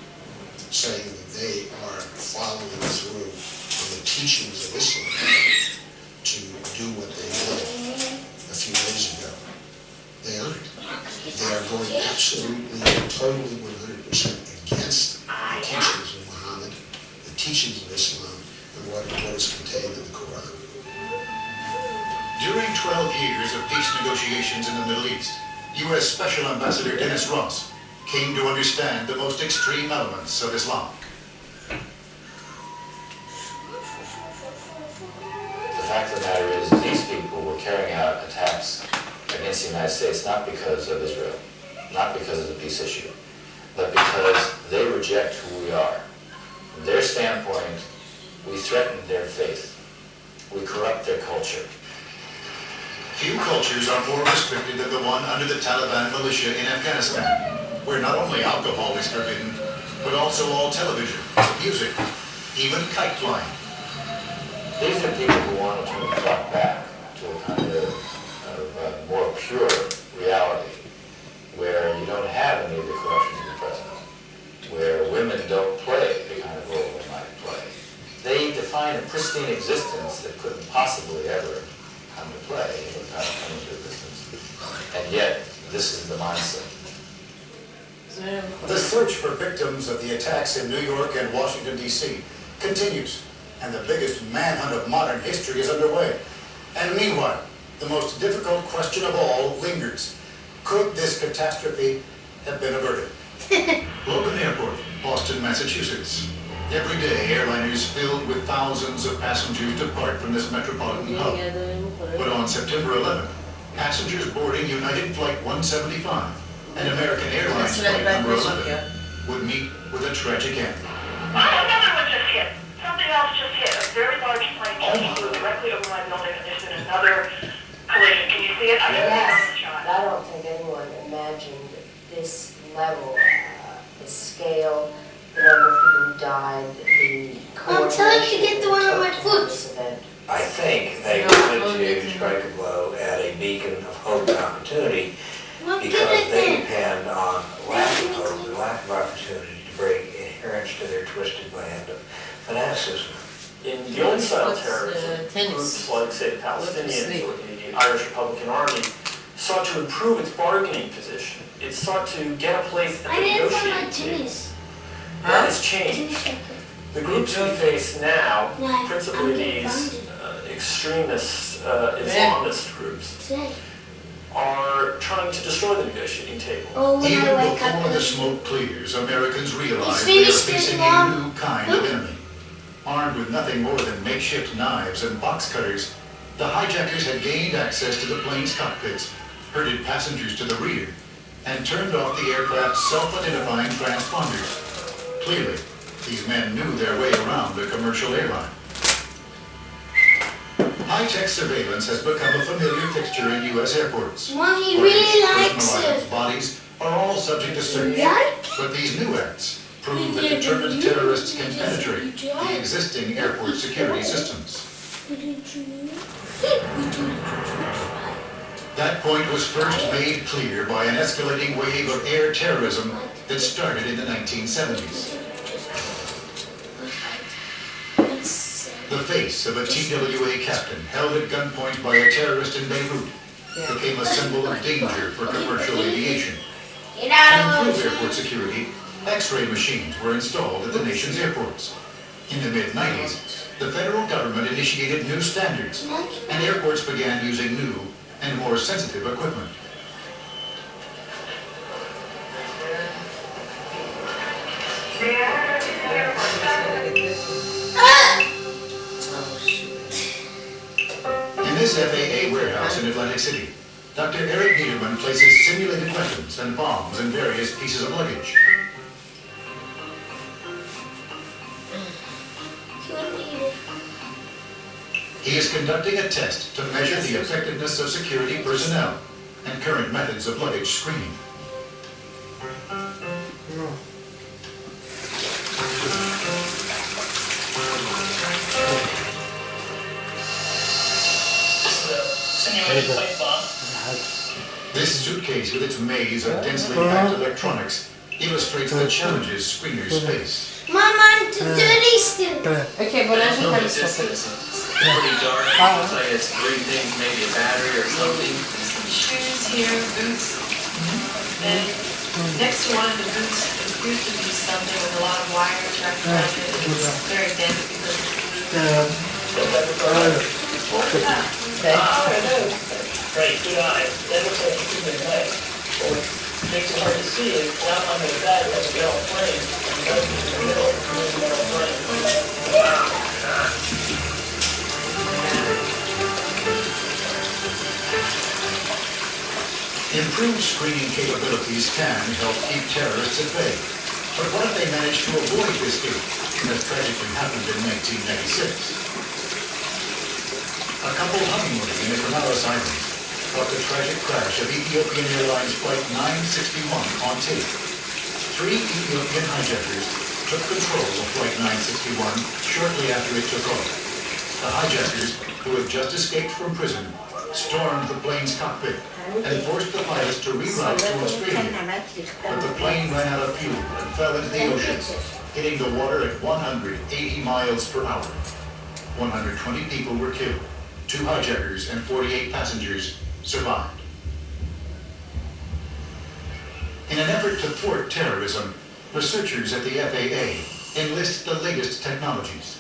saying that they are following through on the teachings of Islam to do what they did a few days ago, they aren't. They are going absolutely, totally, 100% against the teachings of Muhammad, the teachings of Islam, and what is contained in the Quran. During 12 years of peace negotiations in the Middle East, U.S. Special Ambassador Dennis Ross came to understand the most extreme elements of Islam. The fact of the matter is these people were carrying out attacks against the United States not because of Israel, not because of the peace issue, but because they reject who we are. From their standpoint, we threaten their faith. We corrupt their culture. Few cultures are more restricted than the one under the Taliban militia in Afghanistan, where not only alcohol is forbidden, but also all television, music, even kite flying. These are people who want to turn the clock back to a kind of more pure reality, where you don't have any of the corruption of the present, where women don't play the kind of role they might play. They define a pristine existence that couldn't possibly ever come to play without coming to existence. And yet, this is the mindset. So The search for victims of the attacks in New York and Washington, D.C. continues, and the biggest manhunt of modern history is underway. And meanwhile, the most difficult question of all lingers. Could this catastrophe have been averted? Logan Airport, Boston, Massachusetts. Every day, airliners filled with thousands of passengers depart from this metropolitan hub. But on September 11th, passengers boarding United Flight 175 and American Airlines Flight number 11 would meet with a tragic end. Another one just hit. Something else just hit. A very large plane just flew directly over my building, and there's been another collision. Can you see it? I can see it on the shot. I don't think anyone imagined this level, the scale, the number of people who died, the I'm telling you to get the one on my foot. I think they wanted to strike a blow at a beacon of hope and opportunity because they depend on lack of hope and lack of opportunity to bring adherence to their twisted brand of fanaticism. In the old style terrorism, groups like, say, the Palestinians or the Irish Republican Army sought to improve its bargaining position. It sought to get a place at the negotiating table. That has changed. The groups we face now, principally these extremist Islamist groups, are trying to destroy the negotiating table. Even before the smoke clears, Americans realize they are facing a new kind of enemy. Armed with nothing more than makeshift knives and box cutters, the hijackers had gained access to the plane's cockpits, herded passengers to the rear, and turned off the aircraft's self-identifying transponders. Clearly, these men knew their way around a commercial airline. High-tech surveillance has become a familiar fixture in U.S. airports. Mommy really likes personal items, it. bodies are all subject to search. But these new acts prove that determined terrorists can penetrate the existing airport security systems. That point was first made clear by an escalating wave of air terrorism that started in the 1970s. The face of a TWA captain held at gunpoint by a terrorist in Beirut became a symbol of danger for commercial aviation. To improve airport security, X-ray machines were installed at the nation's airports. In the mid-90s, the federal government initiated new standards, and airports began using new and more sensitive equipment. In this FAA warehouse in Atlantic City, Dr. Eric Niederman places simulated weapons and bombs in various pieces of luggage. He is conducting a test to measure the effectiveness of security personnel and current methods of luggage screening. This suitcase with its maze of densely packed electronics illustrates the challenges screeners face. Mama, I'm too dirty still. Okay, but I think It's pretty dark. Looks like it's three things, maybe a battery or something. Some shoes here, boots. And next to one of the boots appears to be something with a lot of wires wrapped around it. It's very dense because Great, good eye. That looks like a human leg. Makes it hard to see it. Not under the back, that's a metal frame. It goes in the middle, there's a metal frame. Improved screening capabilities can help keep terrorists at bay. But what if they manage to avoid this fate, as tragically happened in 1996? A couple honeymooning in the Comoros Islands caught the tragic crash of Ethiopian Airlines Flight 961 on tape. 3 Ethiopian hijackers took control of Flight 961 shortly after it took off. The hijackers, who had just escaped from prison, stormed the plane's cockpit and forced the pilots to reroute to Australia. But the plane ran out of fuel and fell into the ocean, hitting the water at 180 miles per hour. 120 people were killed. 2 hijackers and 48 passengers survived. In an effort to thwart terrorism, researchers at the FAA enlist the latest technologies.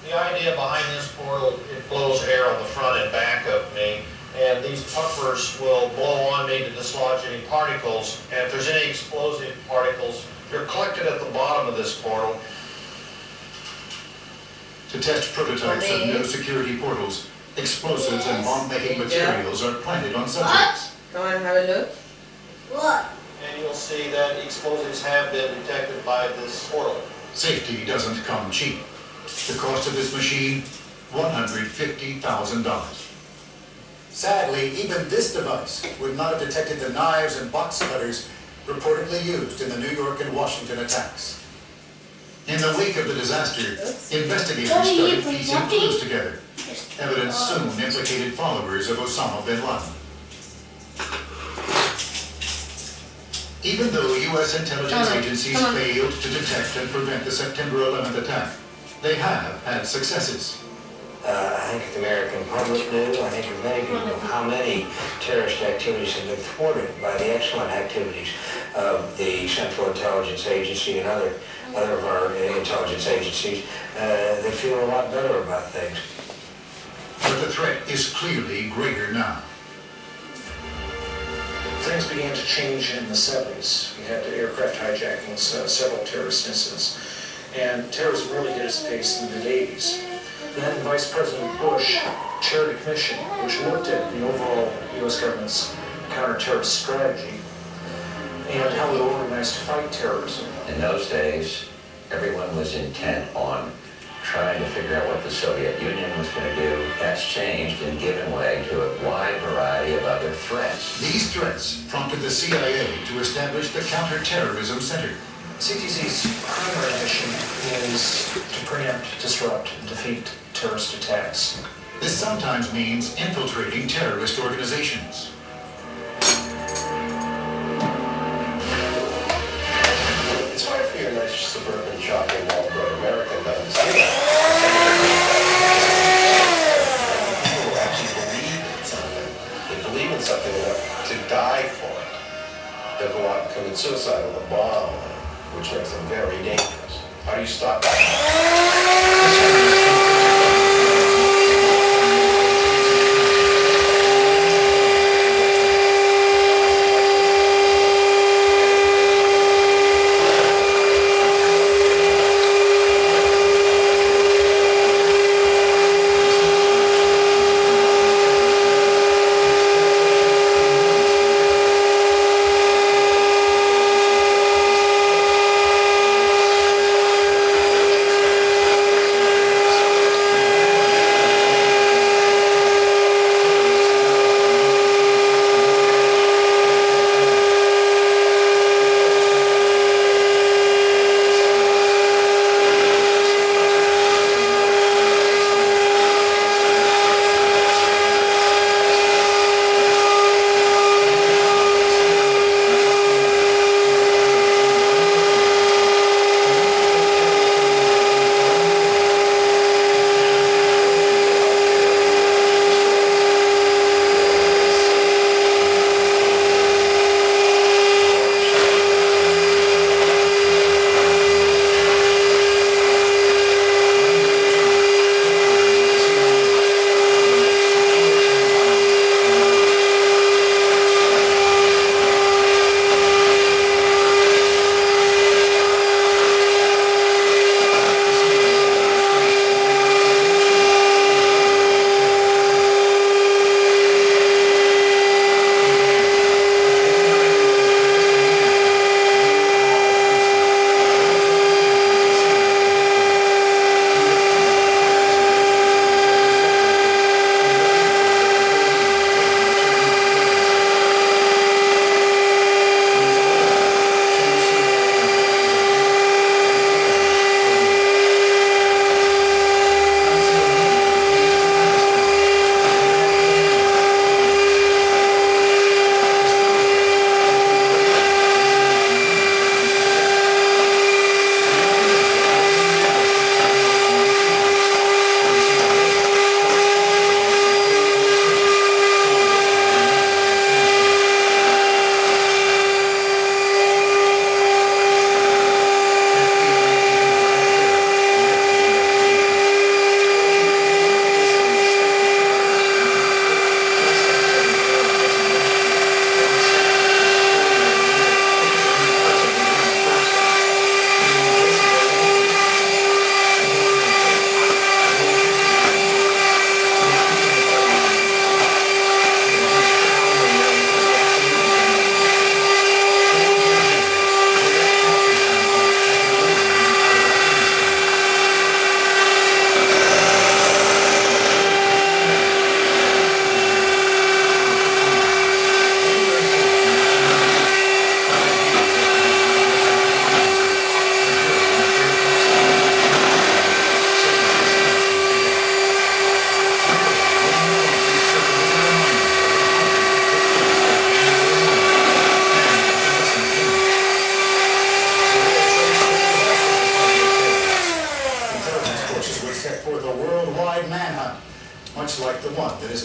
The idea behind this portal, it blows air on the front and back of me, and these puffers will blow on me to dislodge any particles, and if there's any explosive particles, they're collected at the bottom of this portal. To test prototypes of no security portals, explosives and bomb-making materials are planted on subjects. Come on, have a look. What? And you'll see that explosives have been detected by this portal. Safety doesn't come cheap. The cost of this machine, $150,000. Sadly, even this device would not have detected the knives and box cutters reportedly used in the New York and Washington attacks. In the wake of the disaster, investigators started piecing clues together. Evidence soon implicated followers of Osama bin Laden. Even though U.S. intelligence agencies failed to detect and prevent the September 11th attack, they have had successes. I think if the American public knew, I think if many people knew how many terrorist activities have been thwarted by the excellent activities of the Central Intelligence Agency and other of our intelligence agencies, they feel a lot better about things. But the threat is clearly greater now. Things began to change in the 70s. We had aircraft hijackings, several terrorist incidents, and terrorism really hit its pace in the mid-80s. Then Vice President Bush chaired a commission which looked at the overall U.S. government's counter-terrorist strategy and how we organized to fight terrorism. In those days, everyone was intent on trying to figure out what the Soviet Union was going to do. That's changed and given way to a wide variety of other threats. These threats prompted the CIA to establish the Counterterrorism Center. CTC's primary mission is to preempt, disrupt, and defeat terrorist attacks. This sometimes means infiltrating terrorist organizations. It's hard for your nice suburban shopping mall bred American to understand. People actually believe in something. They believe in something enough to die for it. They'll go out and commit suicide with a bomb, which makes them very dangerous. How do you stop that?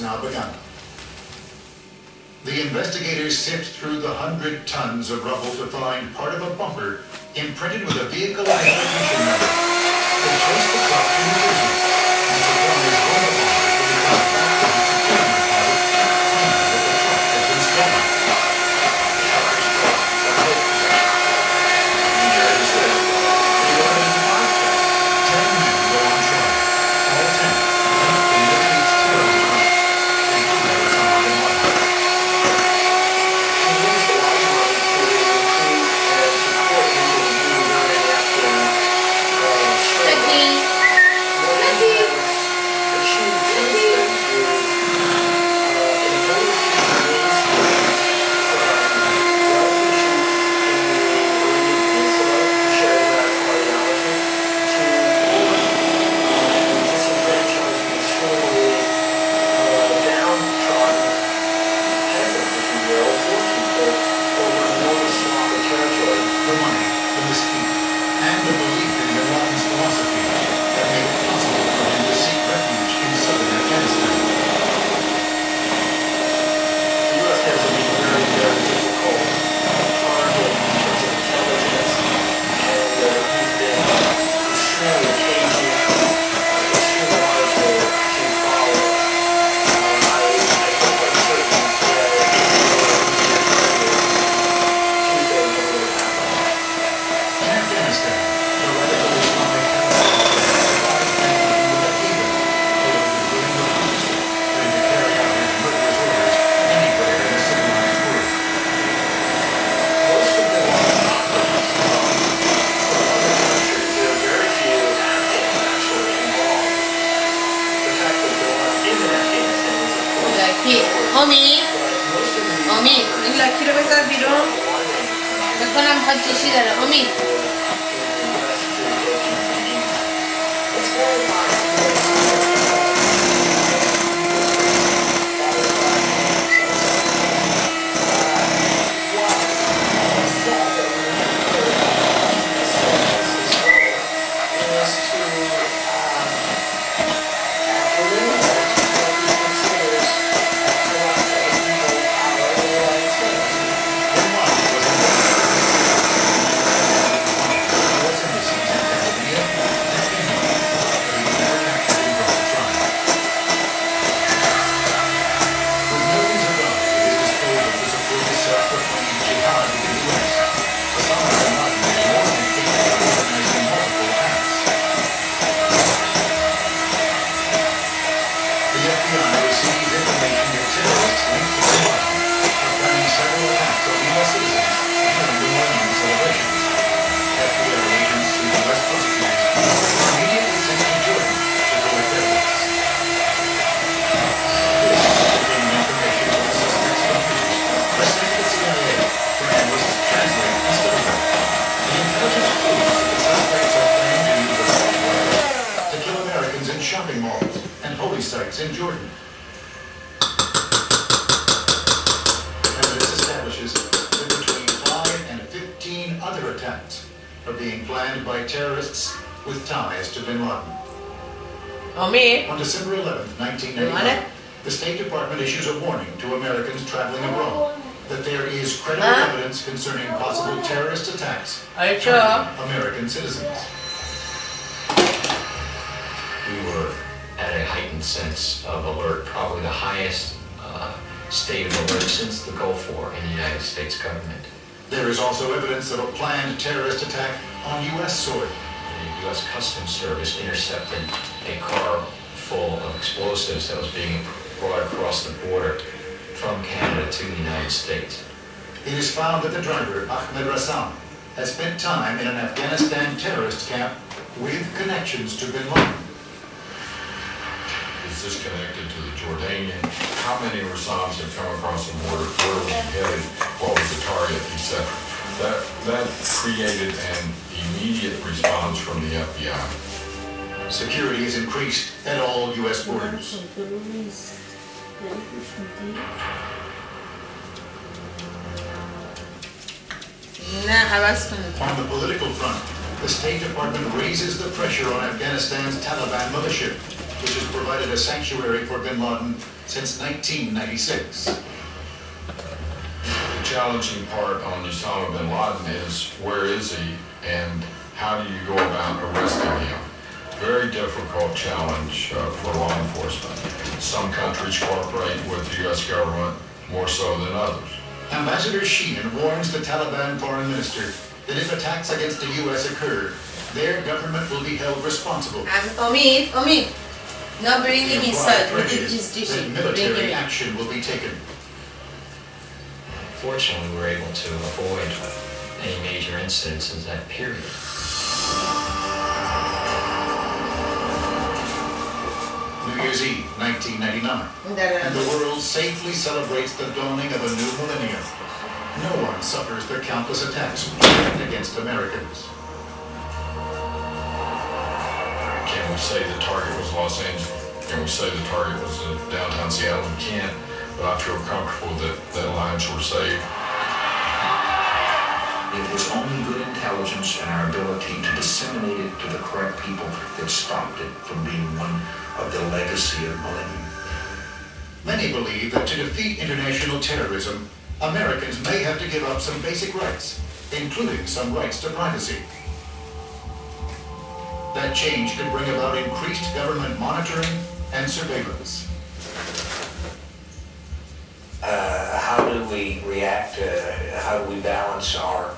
has now begun. The investigators sift through the 100 tons of rubble to find part of a bumper imprinted with a vehicle identification number. They trace the truck to New Jersey and surprise one of the bumpers will be brought back to the security deposit, claiming that the truck has been stolen. Shopping malls and holy sites in Jordan. Evidence establishes that between 5 and 15 other attacks are being planned by terrorists with ties to bin Laden. On December 11, 1999, the State Department issues a warning to Americans traveling abroad that there is credible evidence concerning possible terrorist attacks targeting American citizens. We were at a heightened sense of alert, probably the highest state of alert since the Gulf War in the United States government. There is also evidence of a planned terrorist attack on U.S. soil. The U.S. Customs Service intercepted a car full of explosives that was being brought across the border from Canada to the United States. It is found that the driver, Ahmed Rassam, has spent time in an Afghanistan terrorist camp with connections to bin Laden. Is this connected to the Jordanian? How many Rassams have come across the border? Where was he headed? What was the target, etc.? That created an immediate response from the FBI. Security is increased at all U.S. borders. On the political front, the State Department raises the pressure on Afghanistan's Taliban militia which has provided a sanctuary for bin Laden since 1996. The challenging part on Osama bin Laden is where is he and how do you go about arresting him? Very difficult challenge for law enforcement. Some countries cooperate with the U.S. government more so than others. Ambassador Sheenan warns the Taliban foreign minister that if attacks against the U.S. occur, their government will be held responsible. Omid, no bring him inside. We did his duty. That military action will be taken. Fortunately, we were able to avoid any major incidents in that period. New Year's Eve, 1999, and the world safely celebrates the dawning of a new millennium. No one suffers the countless attacks against Americans. Can we say the target was Los Angeles? Can we say the target was downtown Seattle? We can't, but I feel comfortable that lives were saved. It was only good intelligence and our ability to disseminate it to the correct people that stopped it from being one of the legacy of millennium. Many believe that to defeat international terrorism, Americans may have to give up some basic rights, including some rights to privacy. That change could bring about increased government monitoring and surveillance. How do we react? How do we balance our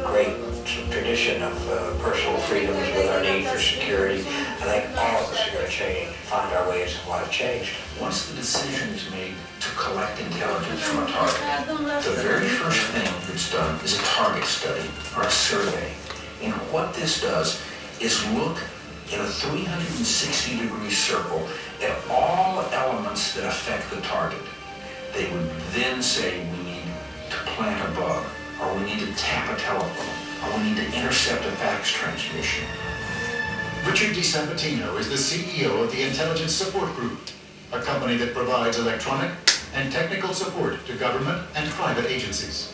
great tradition of personal freedoms with our need for security? I think all of us are going to find our ways of life changed. Once the decision is made to collect intelligence from a target, the very first thing that's done is a target study or a survey. And what this does is look in a 360-degree circle at all elements that affect the target. They would then say we need to plant a bug, or we need to tap a telephone, or we need to intercept a fax transmission. Richard DiSabatino is the CEO of the Intelligence Support Group, a company that provides electronic and technical support to government and private agencies.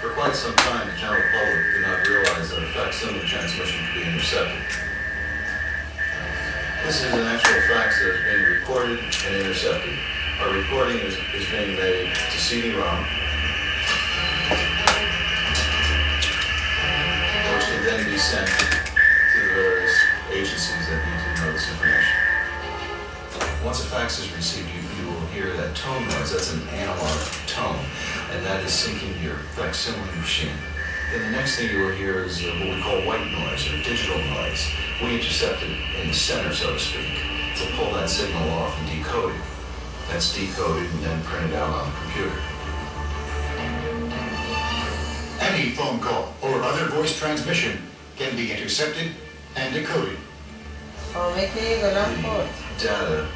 For quite some time, the general public did not realize that a facsimile transmission could be intercepted. This is an actual fax that is being recorded and intercepted. Our recording is being made to CD-ROM, which can then be sent to the various agencies that need to know this information. Once a fax is received, you will hear that tone noise. That's an analog tone, and that is syncing your facsimile machine. Then the next thing you will hear is what we call white noise or digital noise. We intercept it in the center, so to speak, to pull that signal off and decode it. That's decoded and then printed out on the computer. Any phone call or other voice transmission can be intercepted and decoded. Data,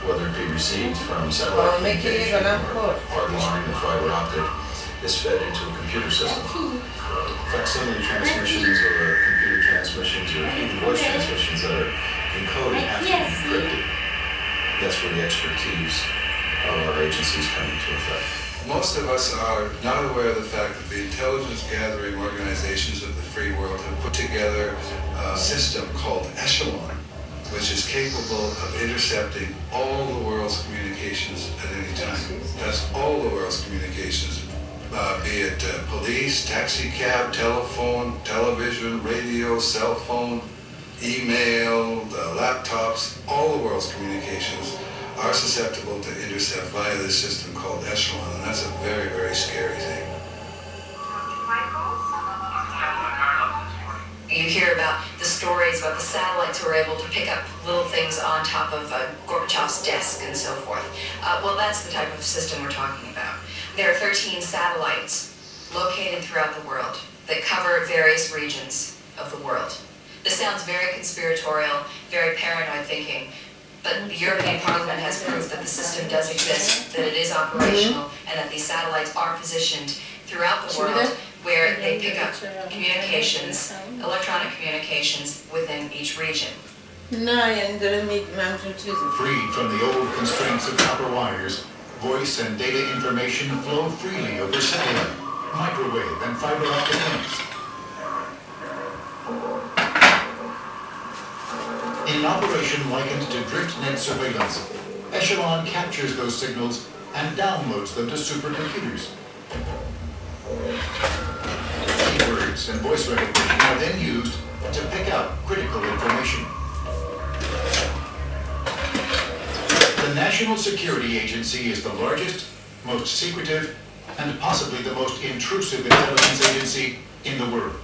whether it be received from satellite communication or hardline or fiber optic, is fed into a computer system. Facsimile transmissions or computer transmissions or even voice transmissions that are encoded have to be encrypted. That's where the expertise of our agencies come into effect. Most of us are not aware of the fact that the intelligence gathering organizations of the free world have put together a system called Echelon, which is capable of intercepting all the world's communications at any time. That's all the world's communications, be it police, taxi cab, telephone, television, radio, cell phone, email, laptops, all the world's communications are susceptible to intercept via this system called Echelon, and that's a very, very scary thing. You hear about the stories about the satellites who were able to pick up little things on top of Gorbachev's desk and so forth. Well, that's the type of system we're talking about. There are 13 satellites located throughout the world that cover various regions of the world. This sounds very conspiratorial, very paranoid thinking, but the European Parliament has proof that the system does exist, that it is operational, and that these satellites are positioned throughout the world where they pick up communications, electronic communications within each region. Freed from the old constraints of copper wires, voice and data information flow freely over satellite, microwave, and fiber optic links. In an operation likened to drift net surveillance, Echelon captures those signals and downloads them to supercomputers. Keywords and voice recognition are then used to pick out critical information. The National Security Agency is the largest, most secretive, and possibly the most intrusive intelligence agency in the world.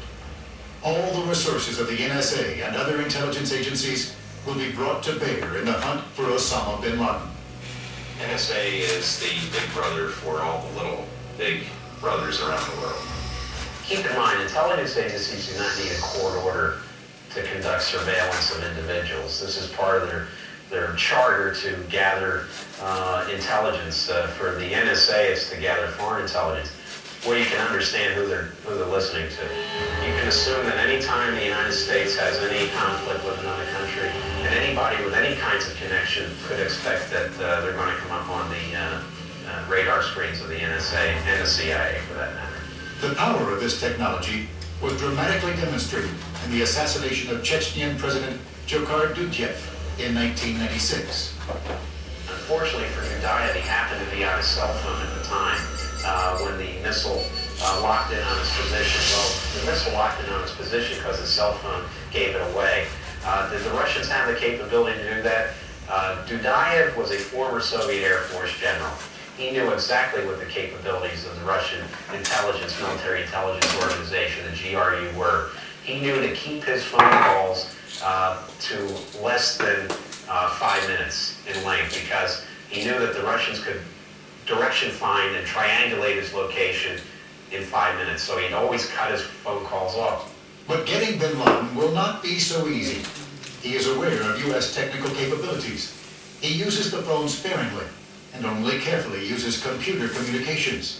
All the resources of the NSA and other intelligence agencies will be brought to bear in the hunt for Osama bin Laden. NSA is the big brother for all the little big brothers around the world. Keep in mind, intelligence agencies do not need a court order to conduct surveillance of individuals. This is part of their charter to gather intelligence. For the NSA, it's to gather foreign intelligence, where you can understand who they're listening to. You can assume that any time the United States has any conflict with another country, and anybody with any kinds of connection could expect that they're going to come up on the radar screens of the NSA and the CIA, for that matter. The power of this technology was dramatically demonstrated in the assassination of Chechnyan President Djokhar Dutjev in 1996. Unfortunately for Dutjev, he happened to be on his cell phone at the time when the missile locked in on his position. Well, the missile locked in on his position because his cell phone gave it away. Did the Russians have the capability to do that? Dutjev was a former Soviet Air Force general. He knew exactly what the capabilities of the Russian intelligence, military intelligence organization, the GRU, were. He knew to keep his phone calls to less than 5 minutes in length, because he knew that the Russians could direction find and triangulate his location in 5 minutes. So he'd always cut his phone calls off. But getting bin Laden will not be so easy. He is aware of U.S. technical capabilities. He uses the phone sparingly and only carefully uses computer communications.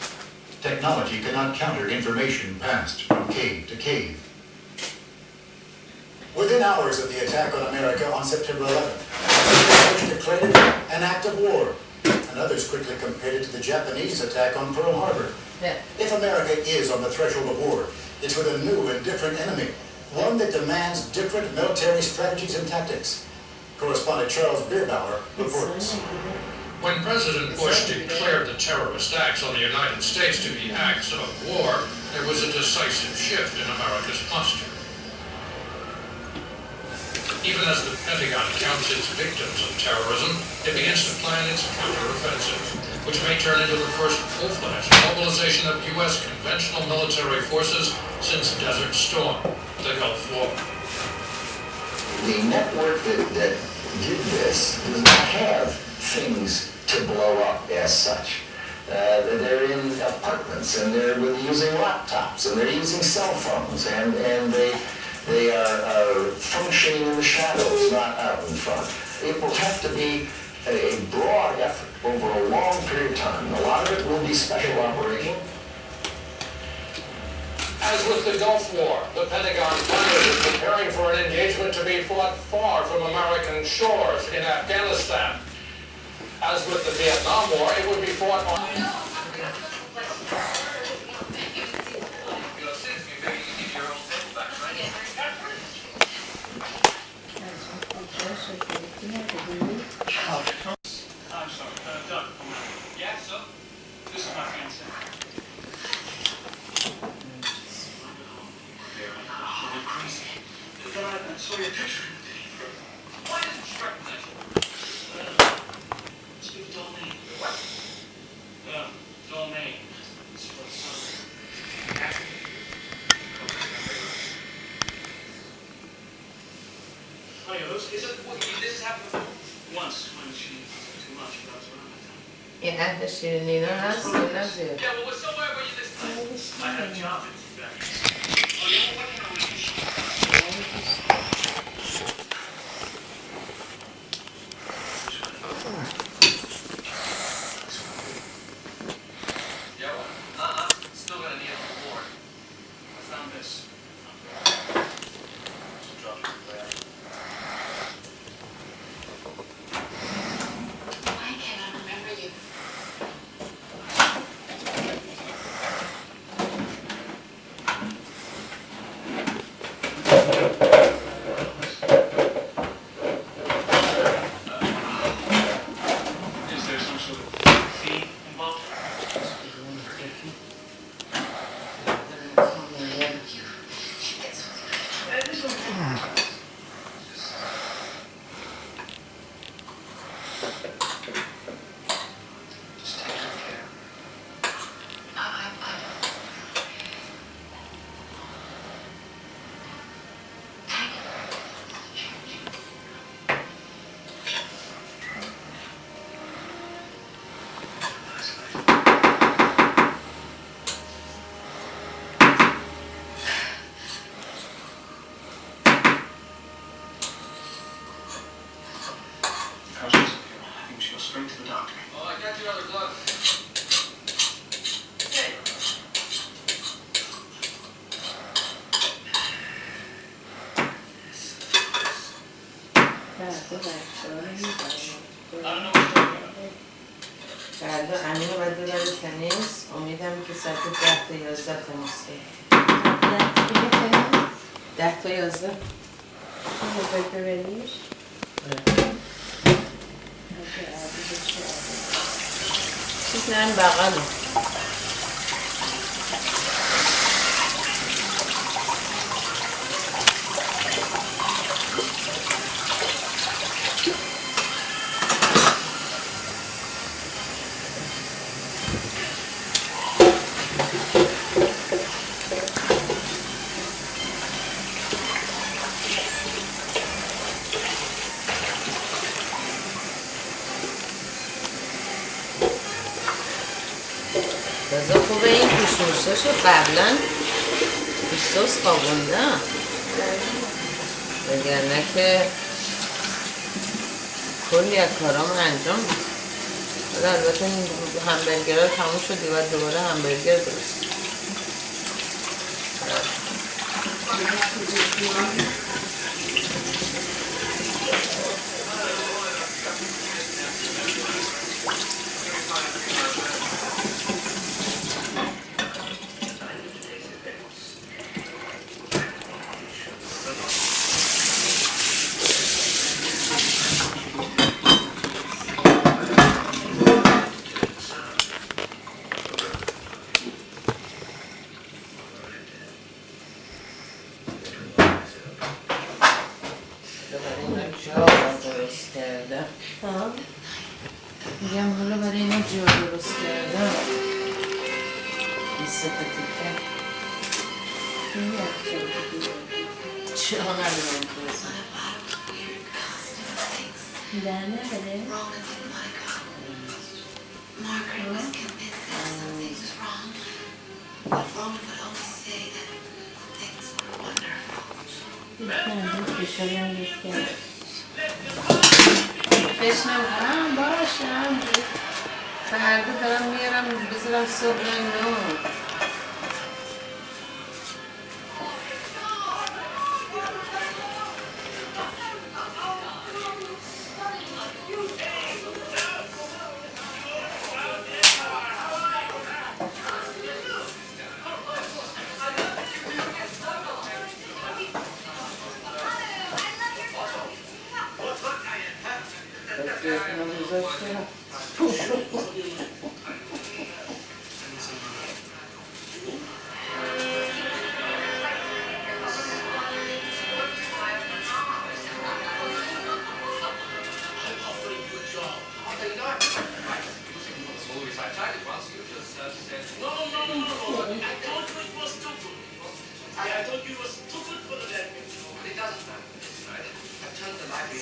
Technology cannot counter information passed from cave to cave. Within hours of the attack on America on September 11th, the British declared it an act of war, and others quickly compared it to the Japanese attack on Pearl Harbor. Yeah. If America is on the threshold of war, it's with a new and different enemy, one that demands different military strategies and tactics. Correspondent Charles Bierbauer reports. When President Bush declared the terrorist acts on the United States to be acts of war, there was a decisive shift in America's posture. Even as the Pentagon counts its victims of terrorism, it begins to plan its counteroffensive, which may turn into the first full-fledged mobilization of U.S. conventional military forces since Desert Storm, the Gulf War. The network that did this does not have things to blow up as such. They're in apartments, and they're using laptops, and they're using cell phones, and they are functioning in the shadows, not out in front. It will have to be a broad effort over a long period of time. A lot of it will be special operation. As with the Gulf War, the Pentagon is preparing for an engagement to be fought far from American shores in Afghanistan. As with the Vietnam War, it would be fought on... I'm sorry, Doug. Yeah, so? This is my fiancé. You're crazy. But I saw your picture. Why didn't you strike me that? Speak domain. What? Domain. It's for some. Oh, yeah, is it, this has happened once when she took too much, but I was around that time. Yeah, the shit in us, and that's it. Yeah, well, somewhere were you this time? I had a job in back. Oh, yeah, what kind of relationship? Yeah, well, still gonna need a reward. I found this. Just drop it there. Why can't I remember you? there some sort of fee involved? Straight to the doctor. Oh, I got your other glove. فردا امین رو باید ببره تنیس. امیدم که ساعت 10 تا 11 تنیس داره. 10 تا 11. باید ببریش؟ چیز نه این بغله. تازه خوبه این پیشنوشتاشو قبلا پیستوس خوابوندم وگرنه که کلی از کارام انجام بود. البته این همبرگرها تموم شد و دوباره همبرگر درست. میگم حالا برای اینا جا درست کردم این سفتی کرد چه آمده من توزن دهنه بده بشاریم بکرد بشنم باشم فردا دارم میارم بذارم صبح اینو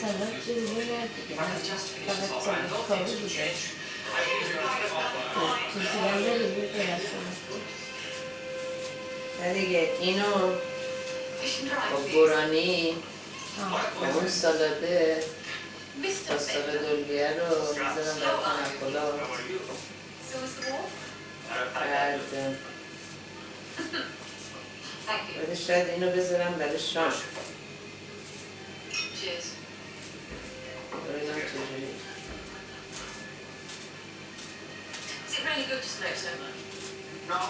سلات جلوه فقط سلات کاری بوده چیزی هم داری دیگه اینو با گرانی با اون سالاده پاستا دلبیه رو میذارم در پنکولا بعد شاید اینو بذارم برای شام ببینم چجوری Is it really good to smoke so much? No.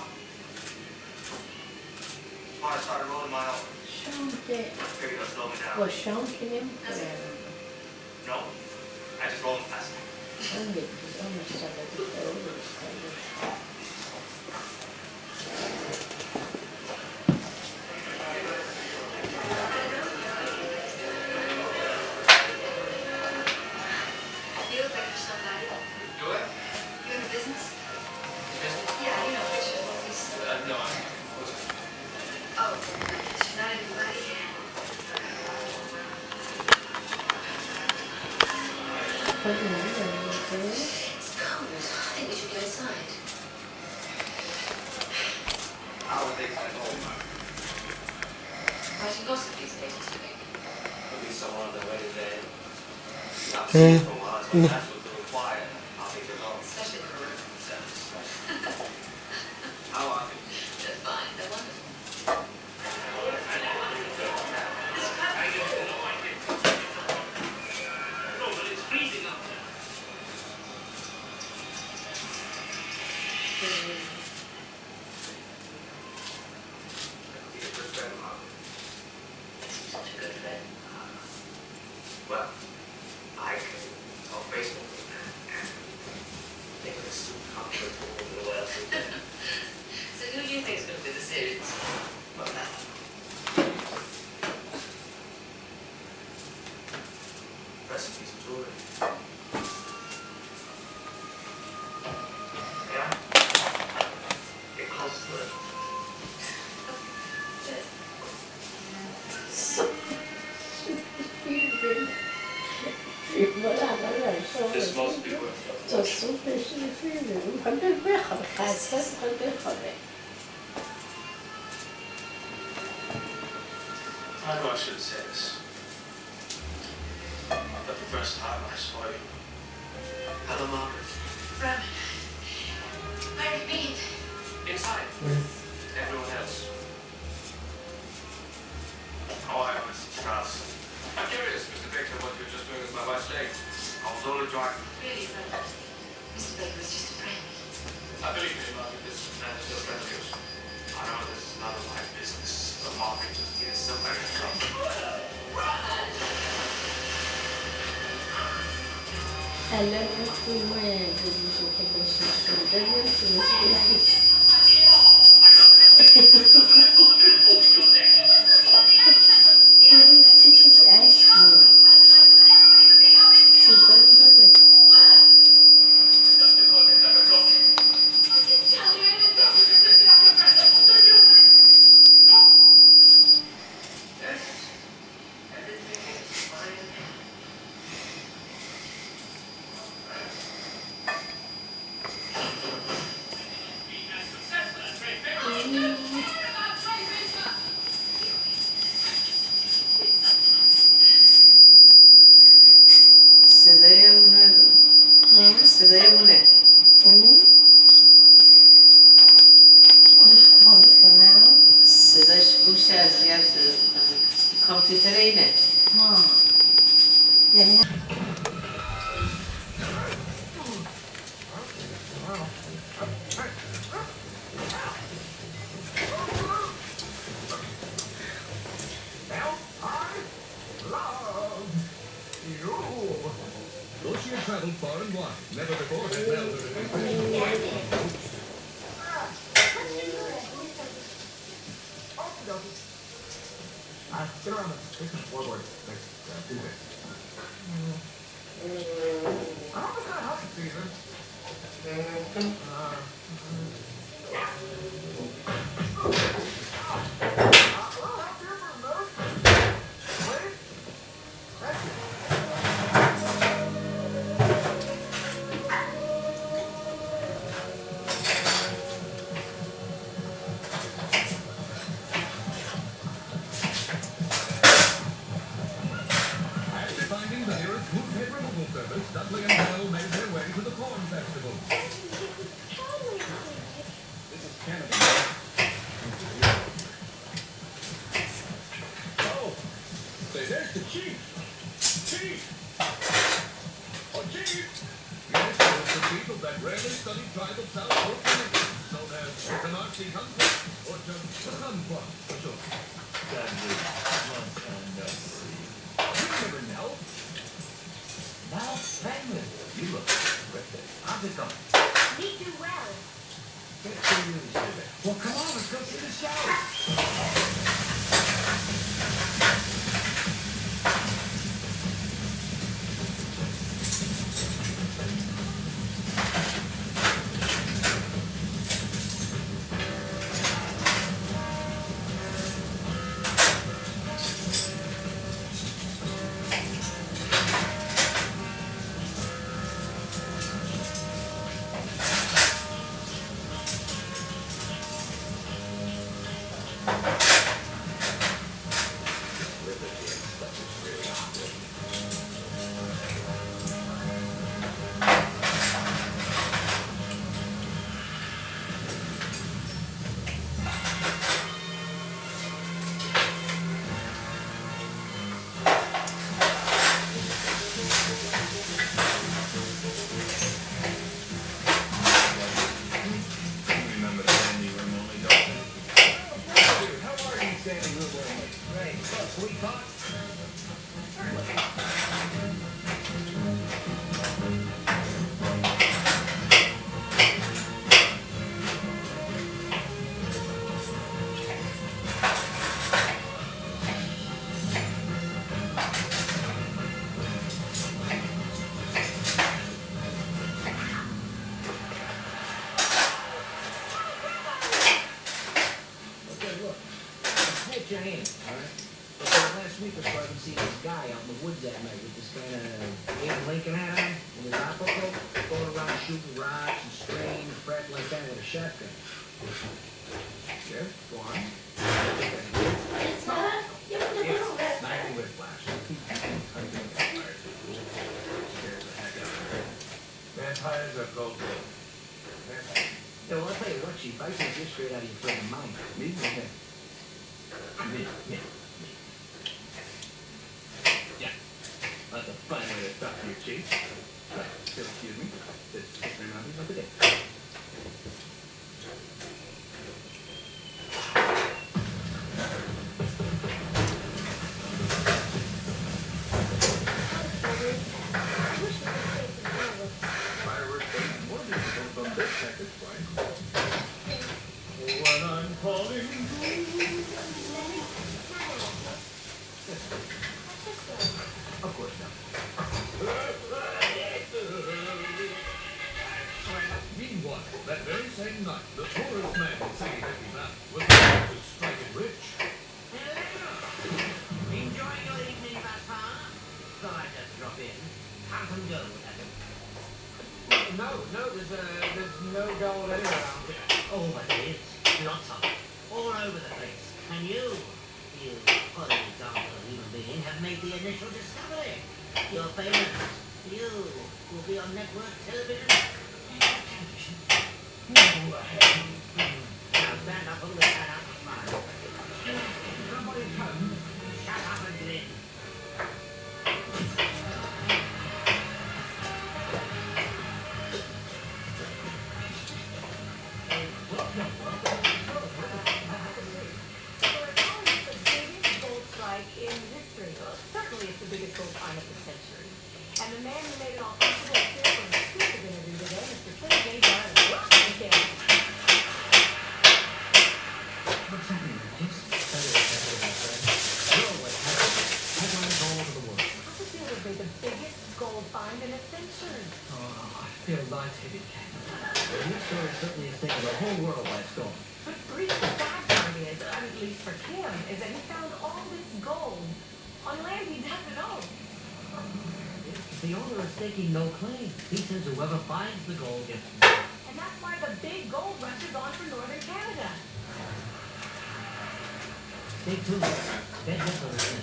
Why I started rolling my own. شام که Figured it'll slow me down. با شام که نمیخوره No. I just roll them fast. You look like you're somebody. Do it? You have a business? Yeah, you know, pictures of this. No, I'm. Oh, she's not anybody. It's cold. I think we should go inside. How are things at home? Writing gossip these days, Mr. Baker. Could be someone on their way to bed. Not seen for a while, it's natural to require. I'll think you're home. Especially for room. How are you? They're fine. They're wonderful. No, but it's freezing up there. He's a good friend of mine. Such a good friend. Well, I can talk baseball with him and think of this comfortable little well. So who do you think is going to win the series? Well, now. Recipes of jewelry. Yeah? Get close to it. This most people. I know I should have said this. But the first time I saw you, hello, Margaret. Roman, where have you been? Inside. Everyone else. Oh, I honestly trust. I'm curious, Mr. Baker, what you were just doing with my wife's leg. I was only driving. Really, Roman. Mr. Baker was just a friend. I believe me, Margaret, this man is still a friend of yours. I know this is none of my business, but Margaret just needs somebody to come. Elle a beaucoup moins de vision que de ce que صداش گوش اذیت کامپیوتر اینه یعنی Lucia traveled far and wide. Never before had get around this floorboard next Tuesday. I don't know if that helps you, Steven. Dudley and Doyle made their way to the corn festival. This is Canada. Oh, say there's the chief. Chief! Oh, chief! Yes, it's the chief of that rarely studied tribe of South Coast known as Canarsie Hunter, or just Hunter, for short. That is Montana. You never know. Now, Penguin, you look How's it going? We do well. Well, come on, let's go see the show. Your hand, all right? So last week or so, I've been seeing this guy out in the woods at night with this kind of Abe Lincoln hat on and his opera coat, going around shooting rocks and spraying crap like that with a shotgun. Sure, go on. It's not. Yes, sniping with flash. Vampires are gold. Yeah, well, I'll tell you what, Chief, I think you're straight out of your friggin' mind. Me? Okay. Me. Yeah. That's a fine way to talk to your chief. Right, so excuse me. This is not the day. Fireworks are more beautiful from this package point. When I'm calling Of course not. Meanwhile, that very same night, the poorest man in St. Heavy Mountain was about to strike it rich. Enjoying your evening thus far? Thought I'd just drop in. How's them go with that? No, there's no gold anywhere around here. Oh, but there is. Lots of it. All over the place. And you, for example, human being, have made the initial discovery. You're famous. You will be on network television. Now stand up, hold your hand up and smile. Somebody's home. Shut up and grin. Certainly it's the biggest gold find of the century. And the man who made it all possible is here for an exclusive interview today, Mr. Philip J. Barnes. Welcome, Ken. What's happening, Chris? Headlines all over the world. How's it feel to be the biggest gold find in a century? Oh, I feel lightheaded, Ken. This story certainly has taken the whole world by storm. But Breach, the sad part is, at least for Kim, is that he found all this gold on land he doesn't own. The owner is staking no claim. He says whoever finds the gold gets... And that's why the big gold rush is on for northern Canada. Stay tuned. Get this on the thing.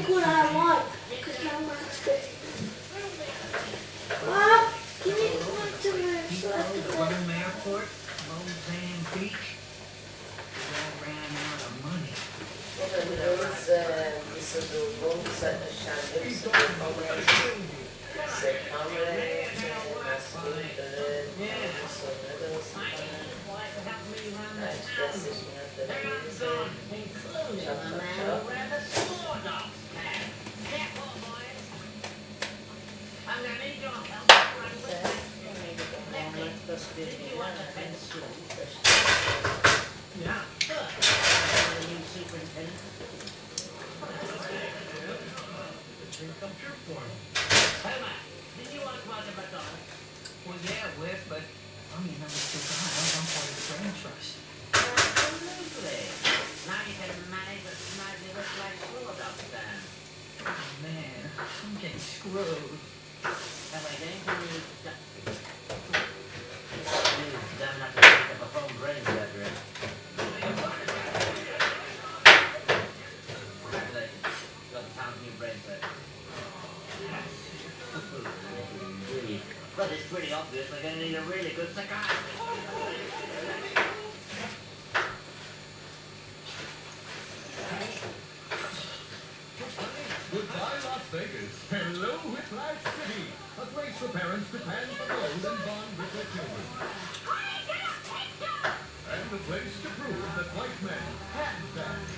Take what I want. Because my mom's good. Mom, give me the one to wear so I can go. Rome Airport, Mozambique Beach. We all ran out of money. I'm gonna need your help. Yeah. The new superintendent. Dream come true for him. Hey, Matt, didn't you want to watch a McDonald's? Well, yeah, Whit, but I'm your number 2 guy. I'm part of the brain trust. Absolutely. Now you can manage a snazzy look like sword upstand. Oh, man, I'm getting screwed. Have I anything you... Damn enough to pick up a phone brain surgery. Congratulations. You got the town's new brain surgery. But it's pretty obvious we're going to need a really good psychiatrist. Goodbye, Las Vegas. Hello, Whiplash City. A place for parents to plan for road and bond with their children. And a place to prove that white men can dance.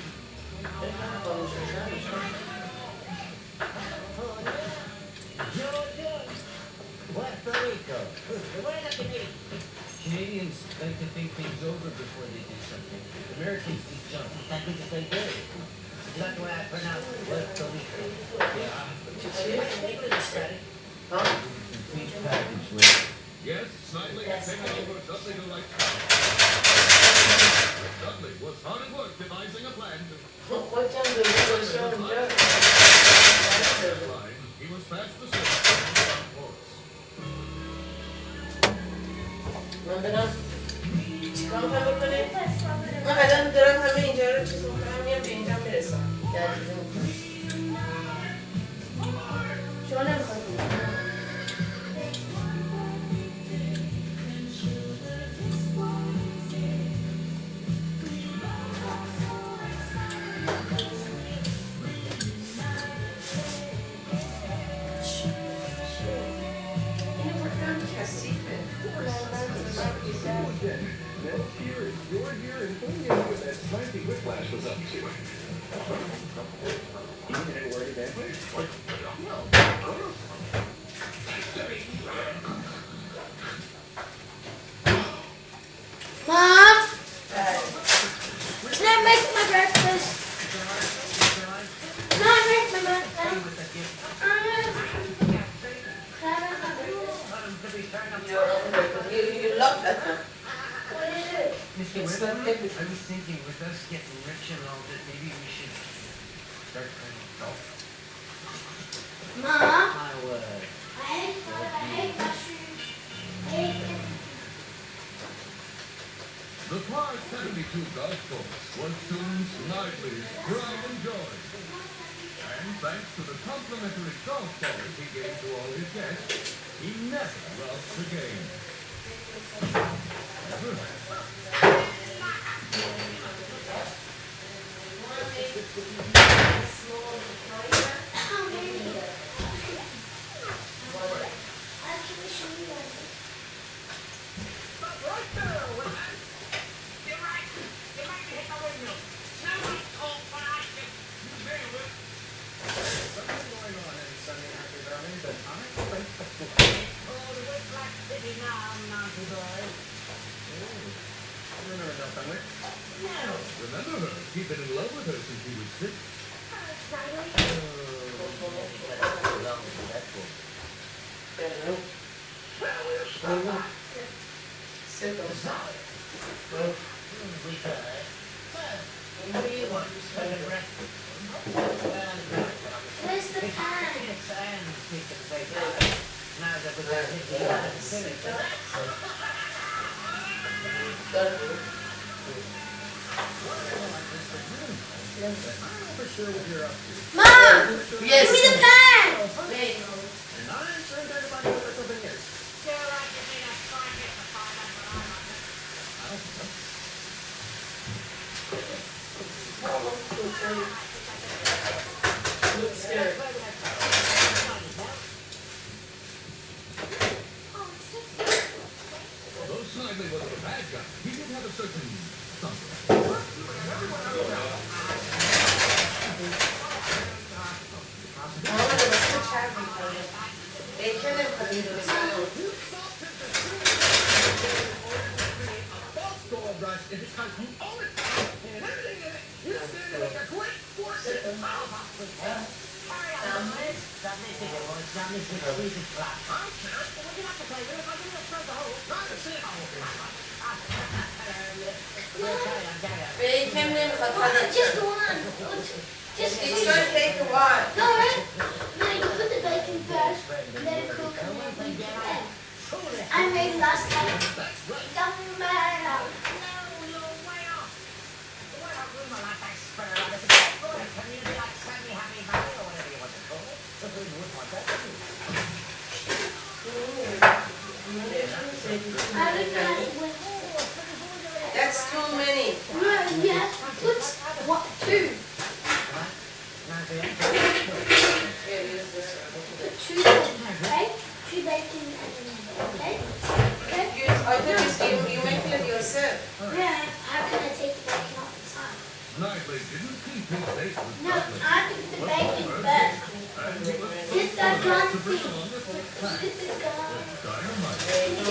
Puerto Rico. What are the Canadians like to think things over before they do something. Americans just jump. That's because they do. That's why I pronounce it Puerto Rico. Yeah. Complete package with. Yes, Snidely had taken over Dudley to like. Dudley was hard at work devising a plan to... He was fast asleep on course. چیکار می‌خوای بکنی؟ من الان دارم همه اینجا رو چیز می‌کنم میام به اینجا میرسم. شما نمی‌خواد Next year, if you're here and putting in what that slanty Whiplash was up to. You need any word of that? Mom? Can I make my breakfast? No, I make my breakfast. You love that, huh? What is it? Mr. Whitman, I was thinking with us getting rich and all that, maybe we should start playing golf. Mom? My word. I hate mushrooms. I hate them. The Par 72 golf course was soon Snidely's pride and joy. And thanks to the complimentary golf balls he gave to all his guests, he never lost the game. Never. Remember her? He'd been in love with her since he was 6. Where's the pan? I'm never sure what you're up to. Mom! Yes. Give me the pan! Wait. And I ain't sure anybody with something here. Looks good. Although Snively was a bad guy, he did have a certain something. Ahora le vas a echar, échale un poquito de sal. False gold rush is because you own it. And everything in it, you stand to make a great fortune. Babe, him name Just one. Just it's going to take a while. No, right? No, you put the bacon first, let it cook, and then put the pan. I made last time. It doesn't matter. I don't know. That's too many. No, you have to put what, two. Put two, okay? Two bacon and okay? Okay? I thought you make it yourself. Yeah, how can I take the bacon off the top? Snively didn't keep his base with No, I took the bacon first. Get that gun thing. Get the gun. dynamite.